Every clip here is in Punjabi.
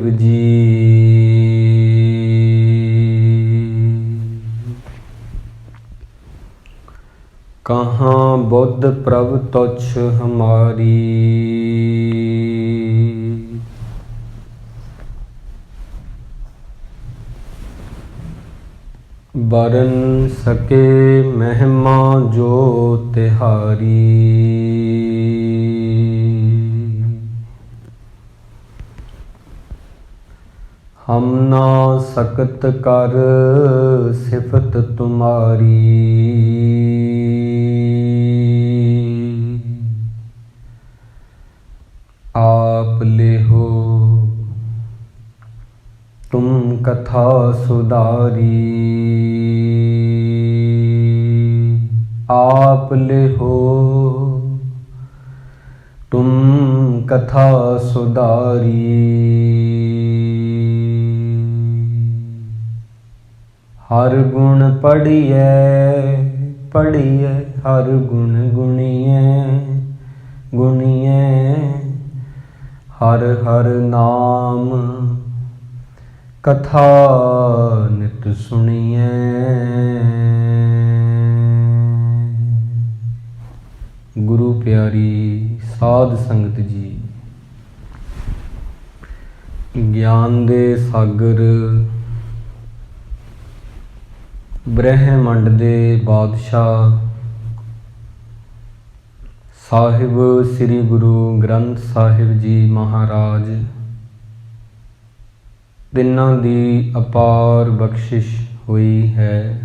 देव जी। कहाँ बुद्ध प्रभ तुच्छ हमारी, बरन सके महिमा जो तिहारी। हम ना सकत कर सिफत तुम्हारी, आप ले हो तुम कथा सुधारी। आप ले हो तुम कथा सुधारी। हर गुण पढ़िए पढ़िए, हर गुण गुणिए गुणिए। हर हर नाम कथा नित सुनिए। गुरु प्यारी साध संगत जी, ज्ञान दे सागर ब्रह्मंड दे बादशाह ਸਾਹਿਬ ਸ੍ਰੀ ਗੁਰੂ ਗ੍ਰੰਥ ਸਾਹਿਬ ਜੀ ਮਹਾਰਾਜ, ਤਿੰਨਾਂ ਦੀ ਅਪਾਰ ਬਖਸ਼ਿਸ਼ ਹੋਈ ਹੈ।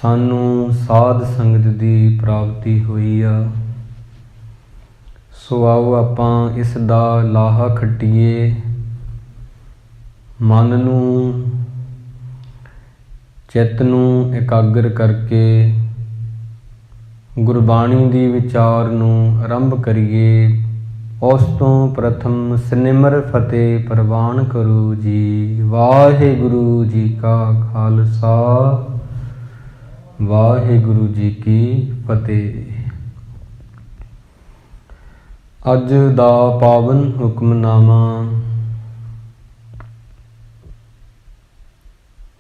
ਸਾਨੂੰ ਸਾਧ ਸੰਗਤ ਦੀ ਪ੍ਰਾਪਤੀ ਹੋਈ ਆ। ਸੋ ਆਓ ਆਪਾਂ ਇਸ ਦਾ ਲਾਹਾ ਖੱਟੀਏ। ਮਨ ਨੂੰ ਚਿੱਤ ਨੂੰ ਇਕਾਗਰ ਕਰਕੇ ਗੁਰਬਾਣੀ ਦੀ ਵਿਚਾਰ ਨੂੰ ਆਰੰਭ ਕਰੀਏ। ਉਸ ਤੋਂ ਪ੍ਰਥਮ ਸਿਮਰ ਫਤਿਹ ਪ੍ਰਵਾਨ ਕਰੋ ਜੀ। ਵਾਹਿਗੁਰੂ ਜੀ ਕਾ ਖਾਲਸਾ, ਵਾਹਿਗੁਰੂ ਜੀ ਕੀ ਫਤਿਹ। ਅੱਜ ਦਾ ਪਾਵਨ ਹੁਕਮਨਾਮਾ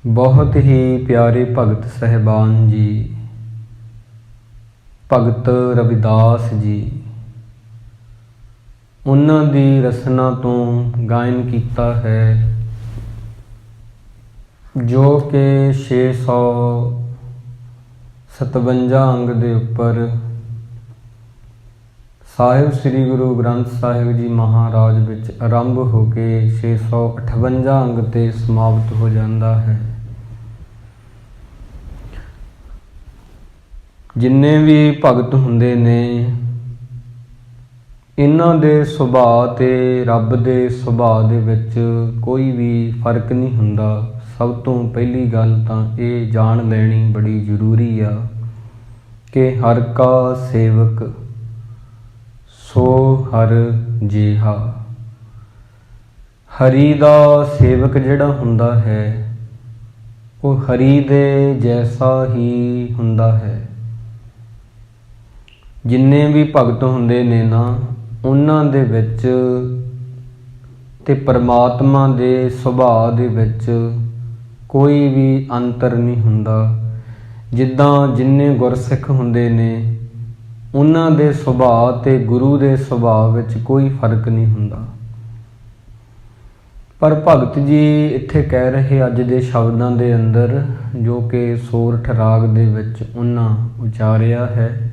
ਬਹੁਤ ਹੀ ਪਿਆਰੇ ਭਗਤ ਸਾਹਿਬਾਨ ਜੀ, ਭਗਤ ਰਵਿਦਾਸ ਜੀ, ਉਹਨਾਂ ਦੀ ਰਸਨਾ ਤੋਂ ਗਾਇਨ ਕੀਤਾ ਹੈ, ਜੋ ਕਿ 657 ਅੰਗ ਦੇ ਉੱਪਰ ਸਾਹਿਬ ਸ੍ਰੀ ਗੁਰੂ ਗ੍ਰੰਥ ਸਾਹਿਬ ਜੀ ਮਹਾਰਾਜ ਵਿੱਚ ਆਰੰਭ ਹੋ ਕੇ 658 ਅੰਗ ਤੇ ਸਮਾਪਤ ਹੋ ਜਾਂਦਾ ਹੈ। ਜਿੰਨੇ ਵੀ ਭਗਤ ਹੁੰਦੇ ਨੇ, ਇਹਨਾਂ ਦੇ ਸੁਭਾਅ ਤੇ ਰੱਬ ਦੇ ਸੁਭਾਅ ਦੇ ਵਿੱਚ ਕੋਈ ਵੀ ਫਰਕ ਨਹੀਂ ਹੁੰਦਾ। ਸਭ ਤੋਂ ਪਹਿਲੀ ਗੱਲ ਤਾਂ ਇਹ ਜਾਣ ਲੈਣੀ ਬੜੀ ਜ਼ਰੂਰੀ ਆ ਕਿ ਹਰ ਕਾ ਸੇਵਕ ਸੋ ਹਰ ਜੇਹਾ। ਹਰੀ ਦਾ ਸੇਵਕ ਜਿਹੜਾ ਹੁੰਦਾ ਹੈ ਉਹ ਹਰੀ ਦੇ ਜੈਸਾ ਹੀ ਹੁੰਦਾ ਹੈ। ਜਿੰਨੇ ਵੀ ਭਗਤ ਹੁੰਦੇ ਨੇ ਨਾ, ਉਹਨਾਂ ਦੇ ਵਿੱਚ ਤੇ ਪਰਮਾਤਮਾ ਦੇ ਸੁਭਾਅ ਦੇ ਵਿੱਚ ਕੋਈ ਵੀ ਅੰਤਰ ਨਹੀਂ ਹੁੰਦਾ। ਜਿੱਦਾਂ ਜਿੰਨੇ ਗੁਰਸਿੱਖ ਹੁੰਦੇ ਨੇ, ਉਹਨਾਂ ਦੇ ਸੁਭਾਅ ਤੇ ਗੁਰੂ ਦੇ ਸੁਭਾਅ ਵਿੱਚ ਕੋਈ ਫਰਕ ਨਹੀਂ ਹੁੰਦਾ। ਪਰ ਭਗਤ ਜੀ ਇੱਥੇ ਕਹਿ ਰਹੇ ਅੱਜ ਦੇ ਸ਼ਬਦਾਂ ਦੇ ਅੰਦਰ, ਜੋ ਕਿ ਸੋਰਠ ਰਾਗ ਦੇ ਵਿੱਚ ਉਹਨਾਂ ਉਚਾਰਿਆ ਹੈ,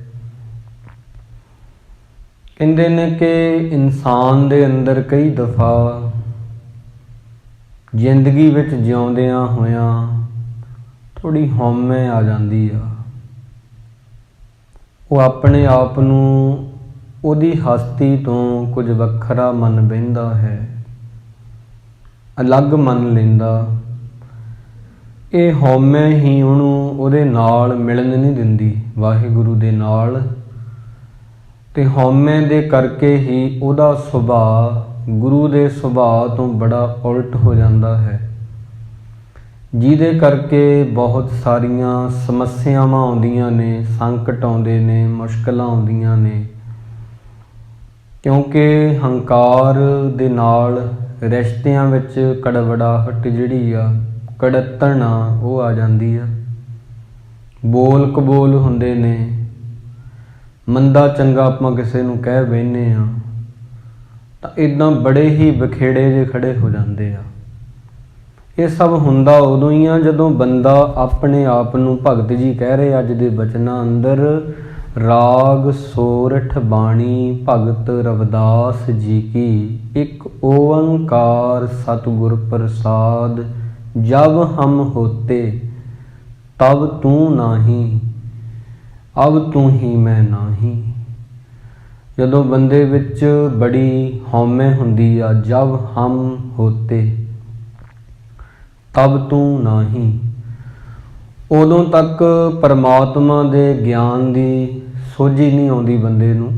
ਕਹਿੰਦੇ ਨੇ ਕਿ ਇਨਸਾਨ ਦੇ ਅੰਦਰ ਕਈ ਦਫਾ ਜ਼ਿੰਦਗੀ ਵਿੱਚ ਜਿਉਂਦਿਆਂ ਹੋਇਆਂ ਥੋੜ੍ਹੀ ਹਉਮੈ ਆ ਜਾਂਦੀ ਆ। ਉਹ ਆਪਣੇ ਆਪ ਨੂੰ ਉਹਦੀ ਹਸਤੀ ਤੋਂ ਕੁਝ ਵੱਖਰਾ ਮੰਨ ਬਹਿੰਦਾ ਹੈ, ਅਲੱਗ ਮੰਨ ਲੈਂਦਾ। ਇਹ ਹਉਮੈ ਹੀ ਉਹਨੂੰ ਉਹਦੇ ਨਾਲ ਮਿਲਣ ਨਹੀਂ ਦਿੰਦੀ, ਵਾਹਿਗੁਰੂ ਦੇ ਨਾਲ। ਤੇ ਹਉਮੈ ਦੇ ਕਰਕੇ ਹੀ ਉਹਦਾ ਸੁਭਾਅ ਗੁਰੂ ਦੇ ਸੁਭਾਅ ਤੋਂ ਬੜਾ ਉਲਟ ਹੋ ਜਾਂਦਾ ਹੈ, ਜਿਹਦੇ ਕਰਕੇ ਬਹੁਤ ਸਾਰੀਆਂ ਸਮੱਸਿਆਵਾਂ ਆਉਂਦੀਆਂ ਨੇ, ਸੰਕਟ ਆਉਂਦੇ ਨੇ, ਮੁਸ਼ਕਲਾਂ ਆਉਂਦੀਆਂ ਨੇ। ਕਿਉਂਕਿ ਹੰਕਾਰ ਦੇ ਨਾਲ ਰਿਸ਼ਤਿਆਂ ਵਿੱਚ ਕੜਵੜਾਹਟ ਜਿਹੜੀ ਆ, ਕੜੱਤਣ ਆ, ਉਹ ਆ ਜਾਂਦੀ ਆ। ਬੋਲ ਕਬੋਲ ਹੁੰਦੇ ਨੇ, ਮੰਦਾ ਚੰਗਾ ਆਪਾਂ ਕਿਸੇ ਨੂੰ ਕਹਿ ਬਹਿੰਦੇ ਹਾਂ ਤਾਂ ਇੱਦਾਂ ਬੜੇ ਹੀ ਬਖੇੜੇ ਜਿਹੇ ਖੜੇ ਹੋ ਜਾਂਦੇ ਆ। ਇਹ ਸਭ ਹੁੰਦਾ ਉਦੋਂ ਹੀ ਆ ਜਦੋਂ ਬੰਦਾ ਆਪਣੇ ਆਪ ਨੂੰ, ਭਗਤ ਜੀ ਕਹਿ ਰਹੇ ਅੱਜ ਦੇ ਬਚਨਾਂ ਅੰਦਰ, ਰਾਗ ਸੋਰਠ ਬਾਣੀ ਭਗਤ ਰਵਿਦਾਸ ਜੀ ਕੀ, ਇੱਕ ਓੰਕਾਰ ਸਤਿਗੁਰ ਪ੍ਰਸਾਦ, ਜਬ ਹਮ ਹੋਤੇ ਤਬ ਤੂੰ ਨਾਹੀਂ, ਅਬ ਤੂੰ ਹੀ ਮੈਂ ਨਾਹੀਂ। ਜਦੋਂ ਬੰਦੇ ਵਿੱਚ ਬੜੀ ਹਉਮੈ ਹੁੰਦੀ ਆ, ਜਬ ਹਮ ਹੋਤੇ ਤਬ ਤੂੰ ਨਾਹੀਂ, ਉਦੋਂ ਤੱਕ ਪਰਮਾਤਮਾ ਦੇ ਗਿਆਨ ਦੀ ਸੋਝੀ ਨਹੀਂ ਆਉਂਦੀ ਬੰਦੇ ਨੂੰ।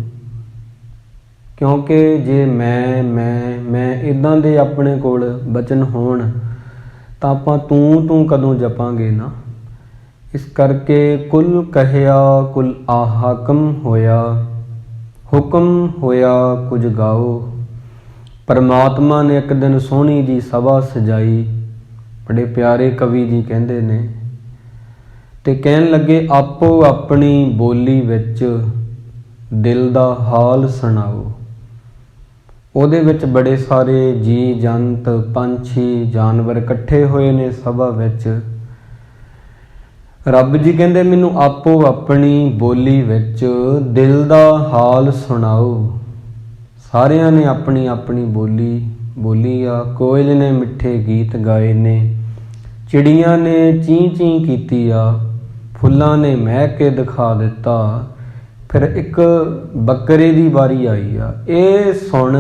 ਕਿਉਂਕਿ ਜੇ ਮੈਂ ਇੱਦਾਂ ਦੇ ਆਪਣੇ ਕੋਲ ਬਚਨ ਹੋਣ ਤਾਂ ਆਪਾਂ ਤੂੰ ਕਦੋਂ ਜਪਾਂਗੇ ਨਾ। ਇਸ ਕਰਕੇ ਕੁਲ ਕਹਿਆ ਕੁਲ ਆਹਾਕਮ ਹੋਇਆ, ਹੁਕਮ ਹੋਇਆ ਕੁਝ ਗਾਓ। ਪਰਮਾਤਮਾ ਨੇ ਇੱਕ ਦਿਨ ਸੋਹਣੀ ਜੀ ਸਭਾ ਸਜਾਈ, ਬੜੇ ਪਿਆਰੇ ਕਵੀ ਜੀ ਕਹਿੰਦੇ ਨੇ, ਤੇ ਕਹਿਣ ਲੱਗੇ ਆਪੋ ਆਪਣੀ ਬੋਲੀ ਵਿੱਚ ਦਿਲ ਦਾ ਹਾਲ ਸੁਣਾਓ। ਉਹਦੇ ਵਿੱਚ ਬੜੇ ਸਾਰੇ ਜੀ ਜੰਤ, ਪੰਛੀ, ਜਾਨਵਰ ਇਕੱਠੇ ਹੋਏ ਨੇ ਸਭਾ ਵਿੱਚ। ਰੱਬ ਜੀ ਕਹਿੰਦੇ ਮੈਨੂੰ ਆਪੋ ਆਪਣੀ ਬੋਲੀ ਵਿੱਚ ਦਿਲ ਦਾ ਹਾਲ ਸੁਣਾਓ। ਸਾਰਿਆਂ ਨੇ ਆਪਣੀ ਆਪਣੀ ਬੋਲੀ ਆ। ਕੋਇਲ ਨੇ ਮਿੱਠੇ ਗੀਤ ਗਾਏ ਨੇ, ਚਿੜੀਆਂ ਨੇ ਚੀਂ ਚੀਂ ਕੀਤੀ ਆ, ਫੁੱਲਾਂ ਨੇ ਮਹਿ ਕੇ ਦਿਖਾ ਦਿੱਤਾ। ਫਿਰ ਇੱਕ ਬੱਕਰੇ ਦੀ ਵਾਰੀ ਆਈ ਆ, ਇਹ ਸੁਣ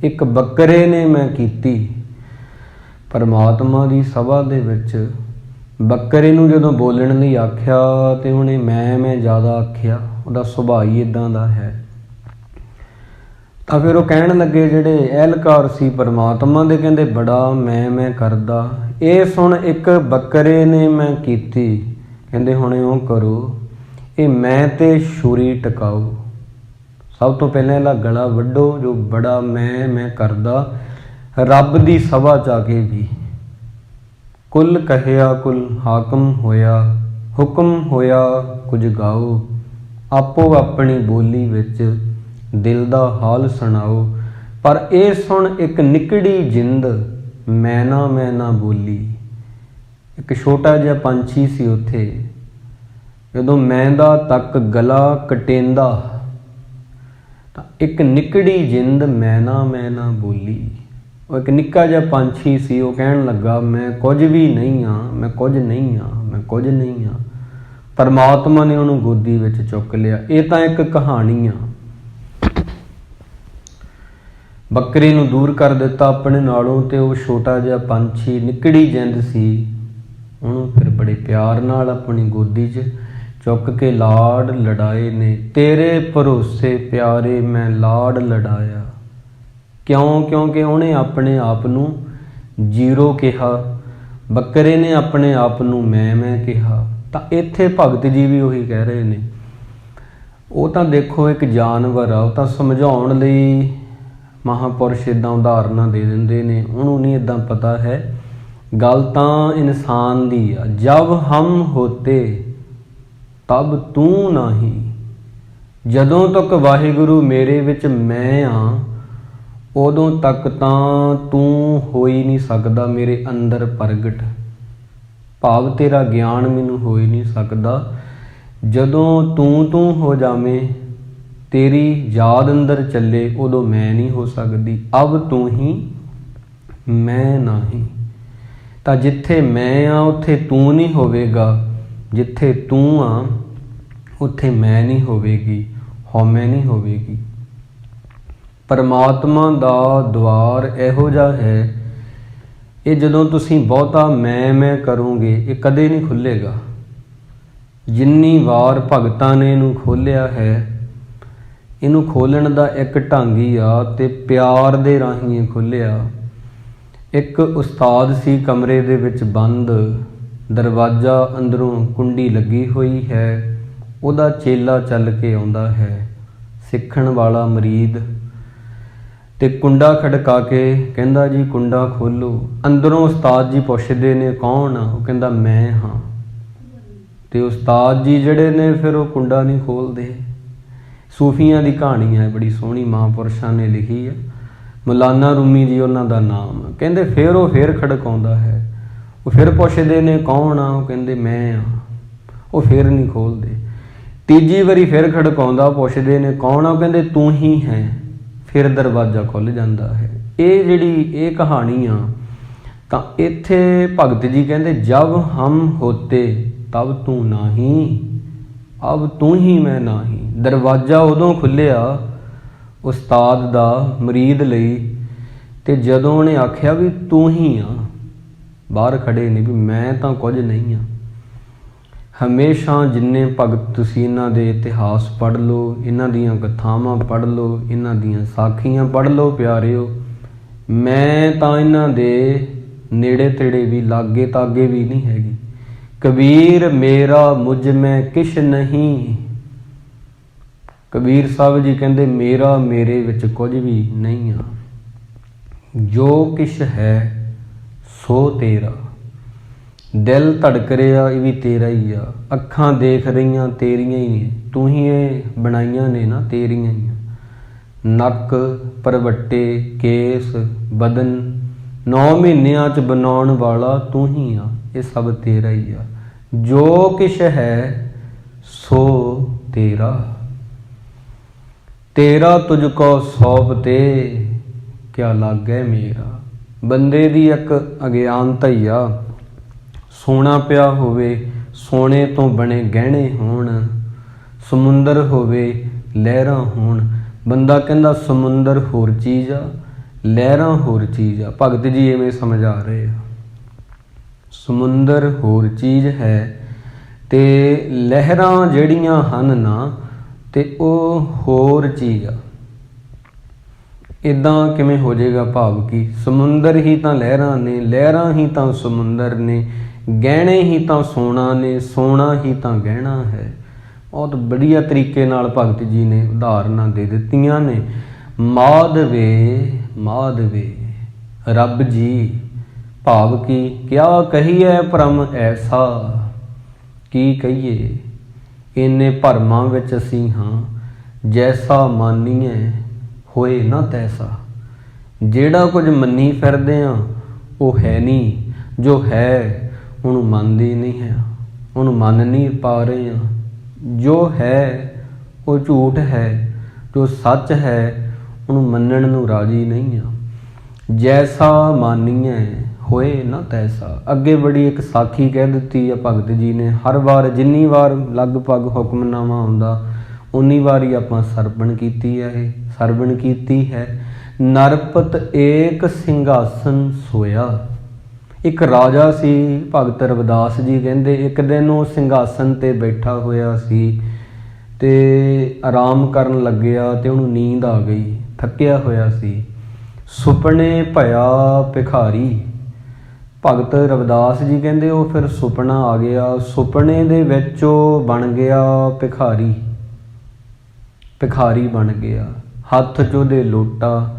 ਇੱਕ ਬੱਕਰੇ ਨੇ ਮੈਂ ਕੀਤੀ। ਪਰਮਾਤਮਾ ਦੀ ਸਭਾ ਦੇ ਵਿੱਚ ਬੱਕਰੇ ਨੂੰ ਜਦੋਂ ਬੋਲਣ ਲਈ ਆਖਿਆ ਤੇ ਉਹਨੇ ਮੈਂ ਜ਼ਿਆਦਾ ਆਖਿਆ, ਉਹਦਾ ਸੁਭਾਅ ਹੀ ਇਦਾਂ ਦਾ ਹੈ। ਤਾਂ ਫਿਰ ਉਹ ਕਹਿਣ ਲੱਗੇ ਜਿਹੜੇ ਅਹਿਲਕਾਰ ਸੀ ਪਰਮਾਤਮਾ ਦੇ, ਕਹਿੰਦੇ ਬੜਾ ਮੈਂ ਕਰਦਾ, ਇਹ ਸੁਣ ਇੱਕ ਬੱਕਰੇ ਨੇ ਮੈਂ ਕੀਤੀ। ਕਹਿੰਦੇ ਹੁਣ ਇਉਂ ਕਰੋ, ਇਹ ਮੈਂ ਤੇ ਛੁਰੀ ਟਿਕਾਓ। ਸਭ ਤੋਂ ਪਹਿਲਾਂ ਇਹਦਾ ਗਲਾ ਵੱਢੋ ਜੋ ਬੜਾ ਮੈਂ ਕਰਦਾ ਰੱਬ ਦੀ ਸਭਾ 'ਚ ਆ ਕੇ ਵੀ। ਕੁਲ ਕਹਿਆ ਕੁਲ ਹਾਕਮ ਹੋਇਆ, ਹੁਕਮ ਹੋਇਆ ਕੁਝ ਗਾਓ। ਆਪੋ ਆਪਣੀ ਬੋਲੀ ਵਿੱਚ ਦਿਲ ਦਾ ਹਾਲ ਸੁਣਾਓ। ਪਰ ਇਹ ਸੁਣ ਇੱਕ ਨਿਕੜੀ ਜਿੰਦ ਮੈਂ ਨਾ ਬੋਲੀ। ਇੱਕ ਛੋਟਾ ਜਿਹਾ ਪੰਛੀ ਸੀ ਉੱਥੇ, ਜਦੋਂ ਮੈਂ ਦਾ ਤੱਕ ਗਲਾ ਕਟੇਂਦਾ ਤਾਂ ਇੱਕ ਨਿਕੜੀ ਜਿੰਦ ਮੈਂ ਨਾ ਬੋਲੀ। ਉਹ ਇੱਕ ਨਿੱਕਾ ਜਿਹਾ ਪੰਛੀ ਸੀ, ਉਹ ਕਹਿਣ ਲੱਗਾ ਮੈਂ ਕੁਝ ਵੀ ਨਹੀਂ ਹਾਂ, ਮੈਂ ਕੁਝ ਨਹੀਂ ਹਾਂ, ਮੈਂ ਕੁਝ ਨਹੀਂ ਹਾਂ। ਪਰਮਾਤਮਾ ਨੇ ਉਹਨੂੰ ਗੋਦੀ ਵਿੱਚ ਚੁੱਕ ਲਿਆ। ਇਹ ਤਾਂ ਇੱਕ ਕਹਾਣੀ ਆ। ਬੱਕਰੀ ਨੂੰ ਦੂਰ ਕਰ ਦਿੱਤਾ ਆਪਣੇ ਨਾਲੋਂ, ਤੇ ਉਹ ਛੋਟਾ ਜਿਹਾ ਪੰਛੀ ਨਿੱਕੜੀ ਜਿੰਦ ਸੀ, ਉਹਨੂੰ ਫਿਰ ਬੜੇ ਪਿਆਰ ਨਾਲ ਆਪਣੀ ਗੋਦੀ 'ਚ ਚੁੱਕ ਕੇ ਲਾਡ ਲੜਾਏ ਨੇ। ਤੇਰੇ ਭਰੋਸੇ ਪਿਆਰੇ ਮੈਂ ਲਾਡ ਲੜਾਇਆ। ਕਿਉਂਕਿ ਉਹਨੇ ਆਪਣੇ ਆਪ ਨੂੰ ਜ਼ੀਰੋ ਕਿਹਾ, ਬੱਕਰੇ ਨੇ ਆਪਣੇ ਆਪ ਨੂੰ ਮੈਂ ਕਿਹਾ। ਤਾਂ ਇੱਥੇ ਭਗਤ ਜੀ ਵੀ ਉਹੀ ਕਹਿ ਰਹੇ ਨੇ। ਉਹ ਤਾਂ ਦੇਖੋ ਇੱਕ ਜਾਨਵਰ ਆ, ਉਹ ਤਾਂ ਸਮਝਾਉਣ ਲਈ ਮਹਾਂਪੁਰਸ਼ ਇੱਦਾਂ ਉਦਾਹਰਨਾਂ ਦੇ ਦਿੰਦੇ ਨੇ, ਉਹਨੂੰ ਨਹੀਂ ਇੱਦਾਂ ਪਤਾ ਹੈ। ਗੱਲ ਤਾਂ ਇਨਸਾਨ ਦੀ ਆ। ਜਬ ਹਮ ਹੋਤੇ ਤਬ ਤੂੰ ਨਾਹੀਂ, ਜਦੋਂ ਤੱਕ ਵਾਹਿਗੁਰੂ ਮੇਰੇ ਵਿੱਚ ਮੈਂ ਆ, ਉਦੋਂ ਤੱਕ ਤਾਂ ਤੂੰ ਹੋ ਹੀ ਨਹੀਂ ਸਕਦਾ ਮੇਰੇ ਅੰਦਰ ਪ੍ਰਗਟ। ਭਾਵ ਤੇਰਾ ਗਿਆਨ ਮੈਨੂੰ ਹੋ ਹੀ ਨਹੀਂ ਸਕਦਾ। ਜਦੋਂ ਤੂੰ ਹੋ ਜਾਵੇਂ, ਤੇਰੀ ਯਾਦ ਅੰਦਰ ਚੱਲੇ, ਉਦੋਂ ਮੈਂ ਨਹੀਂ ਹੋ ਸਕਦੀ। ਅਬ ਤੂੰ ਹੀ ਮੈਂ ਨਹੀਂ। ਤਾਂ ਜਿੱਥੇ ਮੈਂ ਆ ਉੱਥੇ ਤੂੰ ਨਹੀਂ ਹੋਵੇਗਾ, ਜਿੱਥੇ ਤੂੰ ਆ ਉੱਥੇ ਮੈਂ ਨਹੀਂ ਹੋਵੇਗੀ, ਹਉਮੈ ਨਹੀਂ ਹੋਵੇਗੀ। ਪਰਮਾਤਮਾ ਦਾ ਦੁਆਰ ਇਹੋ ਜਿਹਾ ਹੈ, ਇਹ ਜਦੋਂ ਤੁਸੀਂ ਬਹੁਤਾ ਮੈਂ ਕਰੋਗੇ ਇਹ ਕਦੇ ਨਹੀਂ ਖੁੱਲ੍ਹੇਗਾ। ਜਿੰਨੀ ਵਾਰ ਭਗਤਾਂ ਨੇ ਇਹਨੂੰ ਖੋਲ੍ਹਿਆ ਹੈ, ਇਹਨੂੰ ਖੋਲ੍ਹਣ ਦਾ ਇੱਕ ਢੰਗ ਹੀ ਆ, ਤੇ ਪਿਆਰ ਦੇ ਰਾਹੀਂ ਇਹ ਖੁੱਲ੍ਹਿਆ। ਇੱਕ ਉਸਤਾਦ ਸੀ ਕਮਰੇ ਦੇ ਵਿੱਚ ਬੰਦ, ਦਰਵਾਜ਼ਾ ਅੰਦਰੋਂ ਕੁੰਡੀ ਲੱਗੀ ਹੋਈ ਹੈ, ਉਹਦਾ ਚੇਲਾ ਚੱਲ ਕੇ ਆਉਂਦਾ ਹੈ, ਸਿੱਖਣ ਵਾਲਾ ਮੁਰੀਦ। ਤੇ ਕੁੰਡਾ ਖੜਕਾ ਕੇ ਕਹਿੰਦਾ ਜੀ ਕੁੰਡਾ ਖੋਲੋ। ਅੰਦਰੋਂ ਉਸਤਾਦ ਜੀ ਪੁੱਛਦੇ ਨੇ ਕੌਣ ਆ? ਉਹ ਕਹਿੰਦਾ ਮੈਂ ਹਾਂ। ਤੇ ਉਸਤਾਦ ਜੀ ਜਿਹੜੇ ਨੇ ਫਿਰ ਉਹ ਕੁੰਡਾ ਨਹੀਂ ਖੋਲਦੇ। ਸੂਫੀਆਂ ਦੀ ਕਹਾਣੀ ਹੈ, ਬੜੀ ਸੋਹਣੀ ਮਹਾਂਪੁਰਸ਼ਾਂ ਨੇ ਲਿਖੀ ਆ। ਮੌਲਾਨਾ ਰੂਮੀ ਜੀ ਉਹਨਾਂ ਦਾ ਨਾਮ। ਕਹਿੰਦੇ ਫਿਰ ਉਹ ਫਿਰ ਖੜਕਾਉਂਦਾ ਹੈ। ਉਹ ਫਿਰ ਪੁੱਛਦੇ ਨੇ ਕੌਣ ਆ? ਉਹ ਕਹਿੰਦੇ ਮੈਂ ਆ। ਉਹ ਫਿਰ ਨਹੀਂ ਖੋਲਦੇ। ਤੀਜੀ ਵਾਰੀ ਫਿਰ ਖੜਕਾਉਂਦਾ, ਪੁੱਛਦੇ ਨੇ ਕੌਣ ਆ? ਉਹ ਕਹਿੰਦੇ ਤੂੰ ਹੀ ਹੈ। ਫਿਰ ਦਰਵਾਜ਼ਾ ਖੁੱਲ੍ਹ ਜਾਂਦਾ ਹੈ। ਇਹ ਜਿਹੜੀ ਇਹ ਕਹਾਣੀ ਆ, ਤਾਂ ਇੱਥੇ ਭਗਤ ਜੀ ਕਹਿੰਦੇ ਜਬ ਹਮ ਹੋਤੇ ਤਬ ਤੂੰ ਨਾਹੀਂ, ਅਬ ਤੂੰ ਹੀ ਮੈਂ ਨਾਹੀਂ। ਦਰਵਾਜ਼ਾ ਉਦੋਂ ਖੁੱਲ੍ਹਿਆ ਉਸਤਾਦ ਦਾ ਮੁਰੀਦ ਲਈ, ਤੇ ਜਦੋਂ ਉਹਨੇ ਆਖਿਆ ਵੀ ਤੂੰ ਹੀ ਆ, ਬਾਹਰ ਖੜੇ ਨੇ ਵੀ ਮੈਂ ਤਾਂ ਕੁਝ ਨਹੀਂ ਹਾਂ। ਹਮੇਸ਼ਾ ਜਿੰਨੇ ਭਗਤ ਤੁਸੀਂ ਇਹਨਾਂ ਦੇ ਇਤਿਹਾਸ ਪੜ੍ਹ ਲਓ, ਇਹਨਾਂ ਦੀਆਂ ਕਥਾਵਾਂ ਪੜ੍ਹ ਲਓ, ਇਹਨਾਂ ਦੀਆਂ ਸਾਖੀਆਂ ਪੜ੍ਹ ਲਓ ਪਿਆਰਿਓ, ਮੈਂ ਤਾਂ ਇਹਨਾਂ ਦੇ ਨੇੜੇ ਤੇੜੇ ਵੀ ਲਾਗੇ ਤਾਗੇ ਵੀ ਨਹੀਂ ਹੈਗੀ। ਕਬੀਰ ਮੇਰਾ ਮੁਝ ਮੈਂ ਕਿਛ ਨਹੀਂ। ਕਬੀਰ ਸਾਹਿਬ ਜੀ ਕਹਿੰਦੇ ਮੇਰਾ ਮੇਰੇ ਵਿੱਚ ਕੁਝ ਵੀ ਨਹੀਂ ਆ। ਜੋ ਕਿਛ ਹੈ ਸੋ ਤੇਰਾ। ਦਿਲ ਧੜਕ ਰਿਹਾ ਇਹ ਵੀ ਤੇਰਾ ਹੀ ਆ। ਅੱਖਾਂ ਦੇਖ ਰਹੀਆਂ ਤੇਰੀਆਂ ਹੀ ਨੇ, ਤੂੰ ਹੀ ਇਹ ਬਣਾਈਆਂ ਨੇ ਨਾ, ਤੇਰੀਆਂ ਹੀ ਆ। ਨੱਕ ਪਰਵੱਟੇ ਕੇਸ ਬਦਨ 9 ਮਹੀਨਿਆਂ 'ਚ ਬਣਾਉਣ ਵਾਲਾ ਤੂੰ ਹੀ ਆ। ਇਹ ਸਭ ਤੇਰਾ ਹੀ ਆ। ਜੋ ਕਿਛ ਹੈ ਸੋ ਤੇਰਾ। ਤੇਰਾ ਤੁਝ ਕੋ ਸੌਂਪਤੇ ਕਿਆ ਲਾਗੈ ਮੇਰਾ। ਬੰਦੇ ਦੀ ਇੱਕ ਅਗਿਆਨਤਾ ਹੀ ਆ। ਸੋਨਾ ਪਿਆ ਹੋਵੇ, ਸੋਨੇ ਤੋਂ ਬਣੇ ਗਹਿਣੇ ਹੋਣ, ਸਮੁੰਦਰ ਹੋਵੇ ਲਹਿਰਾਂ ਹੋਣ, ਬੰਦਾ ਕਹਿੰਦਾ ਸਮੁੰਦਰ ਹੋਰ ਚੀਜ਼ ਆ, ਲਹਿਰਾਂ ਹੋਰ ਚੀਜ਼ ਆ। ਭਗਤ ਜੀ ਐਵੇਂ ਸਮਝਾ ਰਹੇ ਆ। ਸਮੁੰਦਰ ਹੋਰ ਚੀਜ਼ ਹੈ ਤੇ ਲਹਿਰਾਂ ਜਿਹੜੀਆਂ ਹਨ ਨਾ, ਤੇ ਉਹ ਹੋਰ ਚੀਜ਼ ਆ। ਇੱਦਾਂ ਕਿਵੇਂ ਹੋ ਜਾਏਗਾ? ਭਾਵ ਕਿ ਸਮੁੰਦਰ ਹੀ ਤਾਂ ਲਹਿਰਾਂ ਨੇ, ਲਹਿਰਾਂ ਹੀ ਤਾਂ ਸਮੁੰਦਰ ਨੇ, ਗਹਿਣੇ ਹੀ ਤਾਂ ਸੋਨਾ ਨੇ, ਸੋਨਾ ਹੀ ਤਾਂ ਗਹਿਣਾ ਹੈ। ਬਹੁਤ ਵਧੀਆ ਤਰੀਕੇ ਨਾਲ ਭਗਤ ਜੀ ਨੇ ਉਦਾਹਰਨਾਂ ਦੇ ਦਿੱਤੀਆਂ ਨੇ। ਮਾਧਵੇ ਮਾਧਵੇ ਰੱਬ ਜੀ, ਭਾਵ ਕਿ ਕਿਆ ਕਹੀਏ ਭਰਮ ਐਸਾ। ਕੀ ਕਹੀਏ, ਇੰਨੇ ਭਰਮਾਂ ਵਿੱਚ ਅਸੀਂ ਹਾਂ। ਜੈਸਾ ਮਾਨੀਏ ਹੋਏ ਨਾ ਤੈਸਾ। ਜਿਹੜਾ ਕੁਝ ਮੰਨੀ ਫਿਰਦੇ ਹਾਂ ਉਹ ਹੈ ਨਹੀਂ, ਜੋ ਹੈ ਉਹਨੂੰ ਮੰਨਦੇ ਨਹੀਂ ਹੈ, ਉਹਨੂੰ ਮੰਨ ਨਹੀਂ ਪਾ ਰਹੇ ਹਾਂ। ਜੋ ਹੈ ਉਹ ਝੂਠ ਹੈ, ਜੋ ਸੱਚ ਹੈ ਉਹਨੂੰ ਮੰਨਣ ਨੂੰ ਰਾਜੀ ਨਹੀਂ ਆ। ਜੈਸਾ ਮਾਨੀਏ ਹੋਏ ਨਾ ਤੈਸਾ। ਅੱਗੇ ਬੜੀ ਇੱਕ ਸਾਖੀ ਕਹਿ ਦਿੱਤੀ ਆ ਭਗਤ ਜੀ ਨੇ। ਹਰ ਵਾਰ ਜਿੰਨੀ ਵਾਰ ਲਗਭਗ ਹੁਕਮਨਾਮਾ ਆਉਂਦਾ ਉਨੀ ਵਾਰੀ ਆਪਾਂ ਸਰਵਣ ਕੀਤੀ ਹੈ। ਇਹ ਸਰਵਣ ਕੀਤੀ ਹੈ। ਨਰਪਤ ਏਕ ਸਿੰਘਾਸਨ ਸੋਇਆ। ਇੱਕ ਰਾਜਾ ਸੀ, ਭਗਤ ਰਵਿਦਾਸ ਜੀ ਕਹਿੰਦੇ ਇੱਕ ਦਿਨ ਉਹ ਸਿੰਘਾਸਨ 'ਤੇ ਬੈਠਾ ਹੋਇਆ ਸੀ ਤੇ ਆਰਾਮ ਕਰਨ ਲੱਗਿਆ ਤੇ ਉਹਨੂੰ ਨੀਂਦ ਆ ਗਈ, ਥੱਕਿਆ ਹੋਇਆ ਸੀ। ਸੁਪਨੇ ਭਇਆ ਭਿਖਾਰੀ। ਭਗਤ ਰਵਿਦਾਸ ਜੀ ਕਹਿੰਦੇ ਉਹ ਫਿਰ ਸੁਪਨਾ ਆ ਗਿਆ। ਸੁਪਨੇ ਦੇ ਵਿੱਚ ਉਹ ਬਣ ਗਿਆ ਭਿਖਾਰੀ, ਭਿਖਾਰੀ ਬਣ ਗਿਆ। ਹੱਥ 'ਚ ਉਹਦੇ ਲੋਟਾ,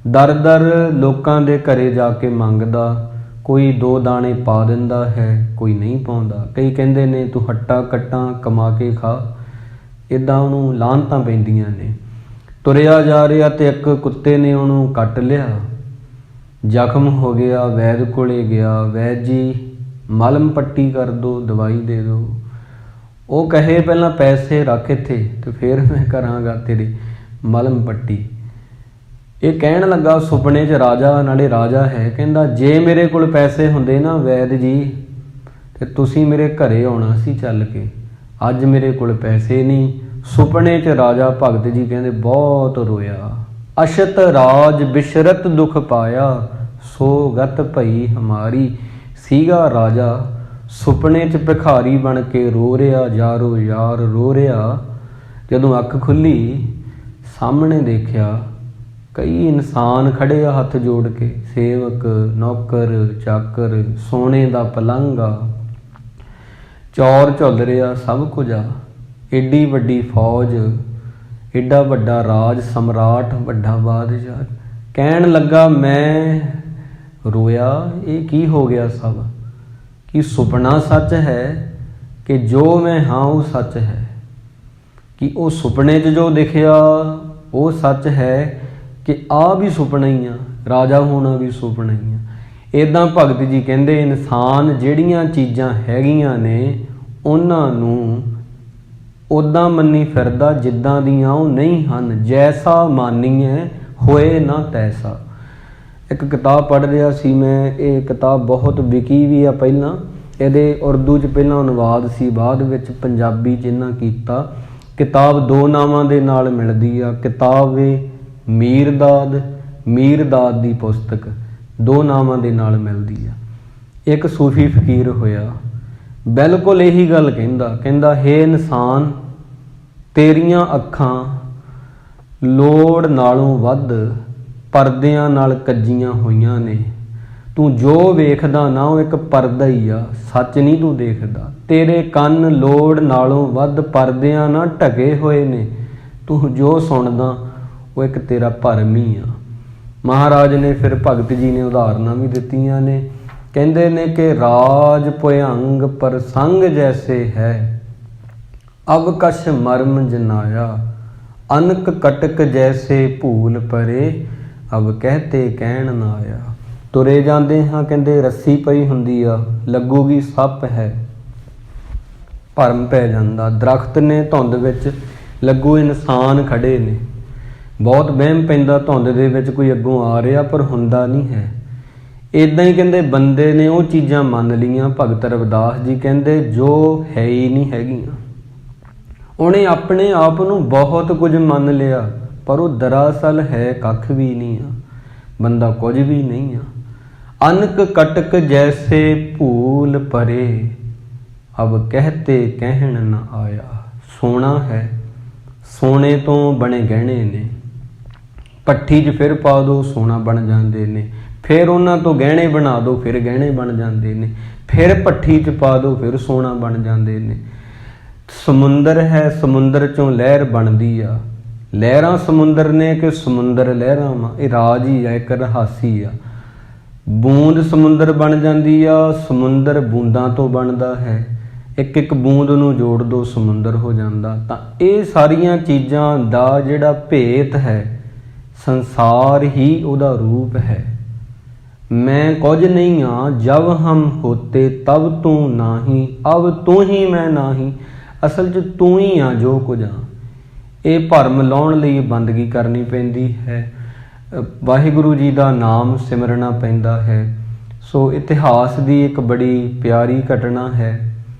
ਦਰ ਦਰ ਲੋਕਾਂ ਦੇ ਘਰੇ ਜਾ ਕੇ ਮੰਗਦਾ। ਕੋਈ 2 ਦਾਣੇ ਪਾ ਦਿੰਦਾ ਹੈ, ਕੋਈ ਨਹੀਂ ਪਾਉਂਦਾ। ਕਈ ਕਹਿੰਦੇ ਨੇ ਤੂੰ ਹੱਟਾਂ ਕੱਟਾਂ ਕਮਾ ਕੇ ਖਾ। ਇੱਦਾਂ ਉਹਨੂੰ ਲਾਹਨਤਾਂ ਪੈਂਦੀਆਂ ਨੇ। ਤੁਰਿਆ ਜਾ ਰਿਹਾ ਤੇ ਇੱਕ ਕੁੱਤੇ ਨੇ ਉਹਨੂੰ ਕੱਟ ਲਿਆ, ਜ਼ਖਮ ਹੋ ਗਿਆ। ਵੈਦ ਕੋਲੇ ਗਿਆ, ਵੈਦ ਜੀ ਮਲਮ ਪੱਟੀ ਕਰ ਦਿਓ, ਦਵਾਈ ਦੇ ਦਿਓ। ਉਹ ਕਹੇ ਪਹਿਲਾਂ ਪੈਸੇ ਰੱਖ ਇੱਥੇ ਤੇ ਫਿਰ ਮੈਂ ਕਰਾਂਗਾ ਤੇਰੀ ਮਲਮ ਪੱਟੀ। ਇਹ ਕਹਿਣ ਲੱਗਾ ਸੁਪਨੇ 'ਚ ਰਾਜਾ, ਨਾਲੇ ਰਾਜਾ ਹੈ, ਕਹਿੰਦਾ ਜੇ ਮੇਰੇ ਕੋਲ ਪੈਸੇ ਹੁੰਦੇ ਨਾ ਵੈਦ ਜੀ, ਤੇ ਤੁਸੀਂ ਮੇਰੇ ਘਰੇ ਆਉਣਾ ਸੀ ਚੱਲ ਕੇ। ਅੱਜ ਮੇਰੇ ਕੋਲ ਪੈਸੇ ਨਹੀਂ। ਸੁਪਨੇ 'ਚ ਰਾਜਾ, ਭਗਤ ਜੀ ਕਹਿੰਦੇ ਬਹੁਤ ਰੋਇਆ। ਅਸ਼ਤ ਰਾਜ ਬਿਸ਼ਰਤ ਦੁਖ ਪਾਇਆ, ਸੋ ਗਤ ਭਈ ਹਮਾਰੀ। ਸੀਗਾ ਰਾਜਾ, ਸੁਪਨੇ 'ਚ ਭਿਖਾਰੀ ਬਣ ਕੇ ਰੋ ਰਿਹਾ, ਯਾਰੋ ਯਾਰ ਰੋ ਰਿਹਾ। ਜਦੋਂ ਅੱਖ ਖੁੱਲ੍ਹੀ ਸਾਹਮਣੇ ਦੇਖਿਆ ਕਈ ਇਨਸਾਨ ਖੜੇ ਆ ਹੱਥ ਜੋੜ ਕੇ, ਸੇਵਕ, ਨੌਕਰ, ਚਾਕਰ, ਸੋਨੇ ਦਾ ਪਲੰਗ ਆ, ਚੌਰ ਝੁੱਲ ਰਿਹਾ, ਸਭ ਕੁਝ ਆ। ਏਡੀ ਵੱਡੀ ਫੌਜ, ਏਡਾ ਵੱਡਾ ਰਾਜ, ਸਮਰਾਟ, ਵੱਡਾ ਬਾਦਸ਼ਾਹ। ਕਹਿਣ ਲੱਗਾ ਮੈਂ ਰੋਇਆ, ਇਹ ਕੀ ਹੋ ਗਿਆ ਸਭ? ਕਿ ਸੁਪਨਾ ਸੱਚ ਹੈ ਕਿ ਜੋ ਮੈਂ ਹਾਂ ਉਹ ਸੱਚ ਹੈ? ਕਿ ਉਹ ਸੁਪਨੇ 'ਚ ਜੋ ਦਿਖਿਆ ਉਹ ਸੱਚ ਹੈ ਕਿ ਆ ਵੀ ਸੁਪਨਾ ਹੀ ਆ, ਰਾਜਾ ਹੋਣਾ ਵੀ ਸੁਪਨਾ ਹੀ ਆ? ਇੱਦਾਂ ਭਗਤ ਜੀ ਕਹਿੰਦੇ ਇਨਸਾਨ ਜਿਹੜੀਆਂ ਚੀਜ਼ਾਂ ਹੈਗੀਆਂ ਨੇ ਉਹਨਾਂ ਨੂੰ ਉੱਦਾਂ ਮੰਨੀ ਫਿਰਦਾ ਜਿੱਦਾਂ ਦੀਆਂ ਉਹ ਨਹੀਂ ਹਨ। ਜੈਸਾ ਮਾਨੀਏ ਹੋਏ ਨਾ ਤੈਸਾ। ਇੱਕ ਕਿਤਾਬ ਪੜ੍ਹ ਰਿਹਾ ਸੀ ਮੈਂ, ਇਹ ਕਿਤਾਬ ਬਹੁਤ ਵਿਕੀ ਵੀ ਆ ਪਹਿਲਾਂ, ਇਹਦੇ ਉਰਦੂ 'ਚ ਪਹਿਲਾਂ ਅਨੁਵਾਦ ਸੀ, ਬਾਅਦ ਵਿੱਚ ਪੰਜਾਬੀ 'ਚ ਇਹਨਾਂ ਕੀਤਾ। ਕਿਤਾਬ ਦੋ ਨਾਵਾਂ ਦੇ ਨਾਲ ਮਿਲਦੀ ਆ। ਕਿਤਾਬ ਏ ਮੀਰਦਾਦ ਦੀ ਪੁਸਤਕ, ਦੋ ਨਾਵਾਂ ਦੇ ਨਾਲ ਮਿਲਦੀ ਆ। ਇੱਕ ਸੂਫੀ ਫਕੀਰ ਹੋਇਆ, ਬਿਲਕੁਲ ਇਹੀ ਗੱਲ ਕਹਿੰਦਾ ਹੇ ਇਨਸਾਨ, ਤੇਰੀਆਂ ਅੱਖਾਂ ਲੋੜ ਨਾਲੋਂ ਵੱਧ ਪਰਦਿਆਂ ਨਾਲ ਕੱਜੀਆਂ ਹੋਈਆਂ ਨੇ। ਤੂੰ ਜੋ ਵੇਖਦਾ ਨਾ ਉਹ ਇੱਕ ਪਰਦਾ ਹੀ ਆ, ਸੱਚ ਨਹੀਂ ਤੂੰ ਦੇਖਦਾ। ਤੇਰੇ ਕੰਨ ਲੋੜ ਨਾਲੋਂ ਵੱਧ ਪਰਦਿਆਂ ਨਾਲ ਢਕੇ ਹੋਏ ਨੇ। ਤੂੰ ਜੋ ਸੁਣਦਾ ਉਹ ਇੱਕ ਤੇਰਾ ਭਰਮ ਹੀ ਆ। ਮਹਾਰਾਜ ਨੇ ਫਿਰ ਭਗਤ ਜੀ ਨੇ ਉਦਾਹਰਨਾਂ ਵੀ ਦਿੱਤੀਆਂ ਨੇ। ਕਹਿੰਦੇ ਨੇ ਕਿ ਰਾਜ ਭੁਯੰਗ ਪ੍ਰਸੰਗ ਜੈਸੇ ਹੈ, ਅਬ ਕਛ ਮਰਮ ਜਨਾਇਆ। ਅਨਕ ਕਟਕ ਜੈਸੇ ਭੂਲ ਪਰੇ, ਅਬ ਕਹਤੇ ਕਹਿਣ ਨਾ ਆਇਆ। ਤੁਰੇ ਜਾਂਦੇ ਹਾਂ ਕਹਿੰਦੇ ਰੱਸੀ ਪਈ ਹੁੰਦੀ ਆ, ਲੱਗੂਗੀ ਸੱਪ ਹੈ, ਭਰਮ ਪੈ ਜਾਂਦਾ। ਦਰਖਤ ਨੇ ਧੁੰਦ ਵਿੱਚ, ਲੱਗੂ ਇਨਸਾਨ ਖੜੇ ਨੇ, ਬਹੁਤ ਵਹਿਮ ਪੈਂਦਾ ਧੁੰਦ ਦੇ ਵਿੱਚ ਕੋਈ ਅੱਗੋਂ ਆ ਰਿਹਾ ਪਰ ਹੁੰਦਾ ਨਹੀਂ ਹੈ। ਇੱਦਾਂ ਹੀ ਕਹਿੰਦੇ ਬੰਦੇ ਨੇ ਉਹ ਚੀਜ਼ਾਂ ਮੰਨ ਲਈਆਂ, ਭਗਤ ਰਵਿਦਾਸ ਜੀ ਕਹਿੰਦੇ ਜੋ ਹੈ ਹੀ ਨਹੀਂ ਹੈਗੀਆਂ। ਉਹਨੇ ਆਪਣੇ ਆਪ ਨੂੰ ਬਹੁਤ ਕੁਝ ਮੰਨ ਲਿਆ ਪਰ ਉਹ ਦਰਅਸਲ ਹੈ ਕੱਖ ਵੀ ਨਹੀਂ ਆ, ਬੰਦਾ ਕੁਝ ਵੀ ਨਹੀਂ ਆ। ਅਨਕ ਕਟਕ ਜੈਸੇ ਭੂਲ ਪਰੇ, ਅਬ ਕਹਤੇ ਕਹਿਣ ਨਾ ਆਇਆ। ਸੋਨਾ ਹੈ, ਸੋਨੇ ਤੋਂ ਬਣੇ ਗਹਿਣੇ ਨੇ, ਭੱਠੀ 'ਚ ਫਿਰ ਪਾ ਦਿਓ ਸੋਨਾ ਬਣ ਜਾਂਦੇ ਨੇ, ਫਿਰ ਉਹਨਾਂ ਤੋਂ ਗਹਿਣੇ ਬਣਾ ਦਿਓ ਫਿਰ ਗਹਿਣੇ ਬਣ ਜਾਂਦੇ ਨੇ, ਫਿਰ ਭੱਠੀ 'ਚ ਪਾ ਦਿਓ ਫਿਰ ਸੋਨਾ ਬਣ ਜਾਂਦੇ ਨੇ। ਸਮੁੰਦਰ ਹੈ, ਸਮੁੰਦਰ 'ਚੋਂ ਲਹਿਰ ਬਣਦੀ ਆ। ਲਹਿਰਾਂ ਸਮੁੰਦਰ ਨੇ ਕਿ ਸਮੁੰਦਰ ਲਹਿਰਾਂ ਵਾ, ਇਹ ਰਾਜ ਹੀ ਆ, ਇੱਕ ਰਹੱਸੀ ਆ। ਬੂੰਦ ਸਮੁੰਦਰ ਬਣ ਜਾਂਦੀ ਆ, ਸਮੁੰਦਰ ਬੂੰਦਾਂ ਤੋਂ ਬਣਦਾ ਹੈ। ਇੱਕ ਇੱਕ ਬੂੰਦ ਨੂੰ ਜੋੜ ਦੋ ਸਮੁੰਦਰ ਹੋ ਜਾਂਦਾ। ਤਾਂ ਇਹ ਸਾਰੀਆਂ ਚੀਜ਼ਾਂ ਦਾ ਜਿਹੜਾ ਭੇਤ ਹੈ, ਸੰਸਾਰ ਹੀ ਉਹਦਾ ਰੂਪ ਹੈ। ਮੈਂ ਕੁਝ ਨਹੀਂ ਹਾਂ, ਜਬ ਹਮ ਹੋਤੇ ਤਬ ਤੂੰ ਨਾਹੀਂ, ਅਬ ਤੂੰ ਹੀ ਮੈਂ ਨਾਹੀਂ। ਅਸਲ 'ਚ ਤੂੰ ਹੀ ਆ ਜੋ ਕੁਝ ਆ। ਇਹ ਭਰਮ ਲਾਉਣ ਲਈ ਬੰਦਗੀ ਕਰਨੀ ਪੈਂਦੀ ਹੈ, ਵਾਹਿਗੁਰੂ ਜੀ ਦਾ ਨਾਮ ਸਿਮਰਨਾ ਪੈਂਦਾ ਹੈ। ਸੋ ਇਤਿਹਾਸ ਦੀ ਇੱਕ ਬੜੀ ਪਿਆਰੀ ਘਟਨਾ ਹੈ।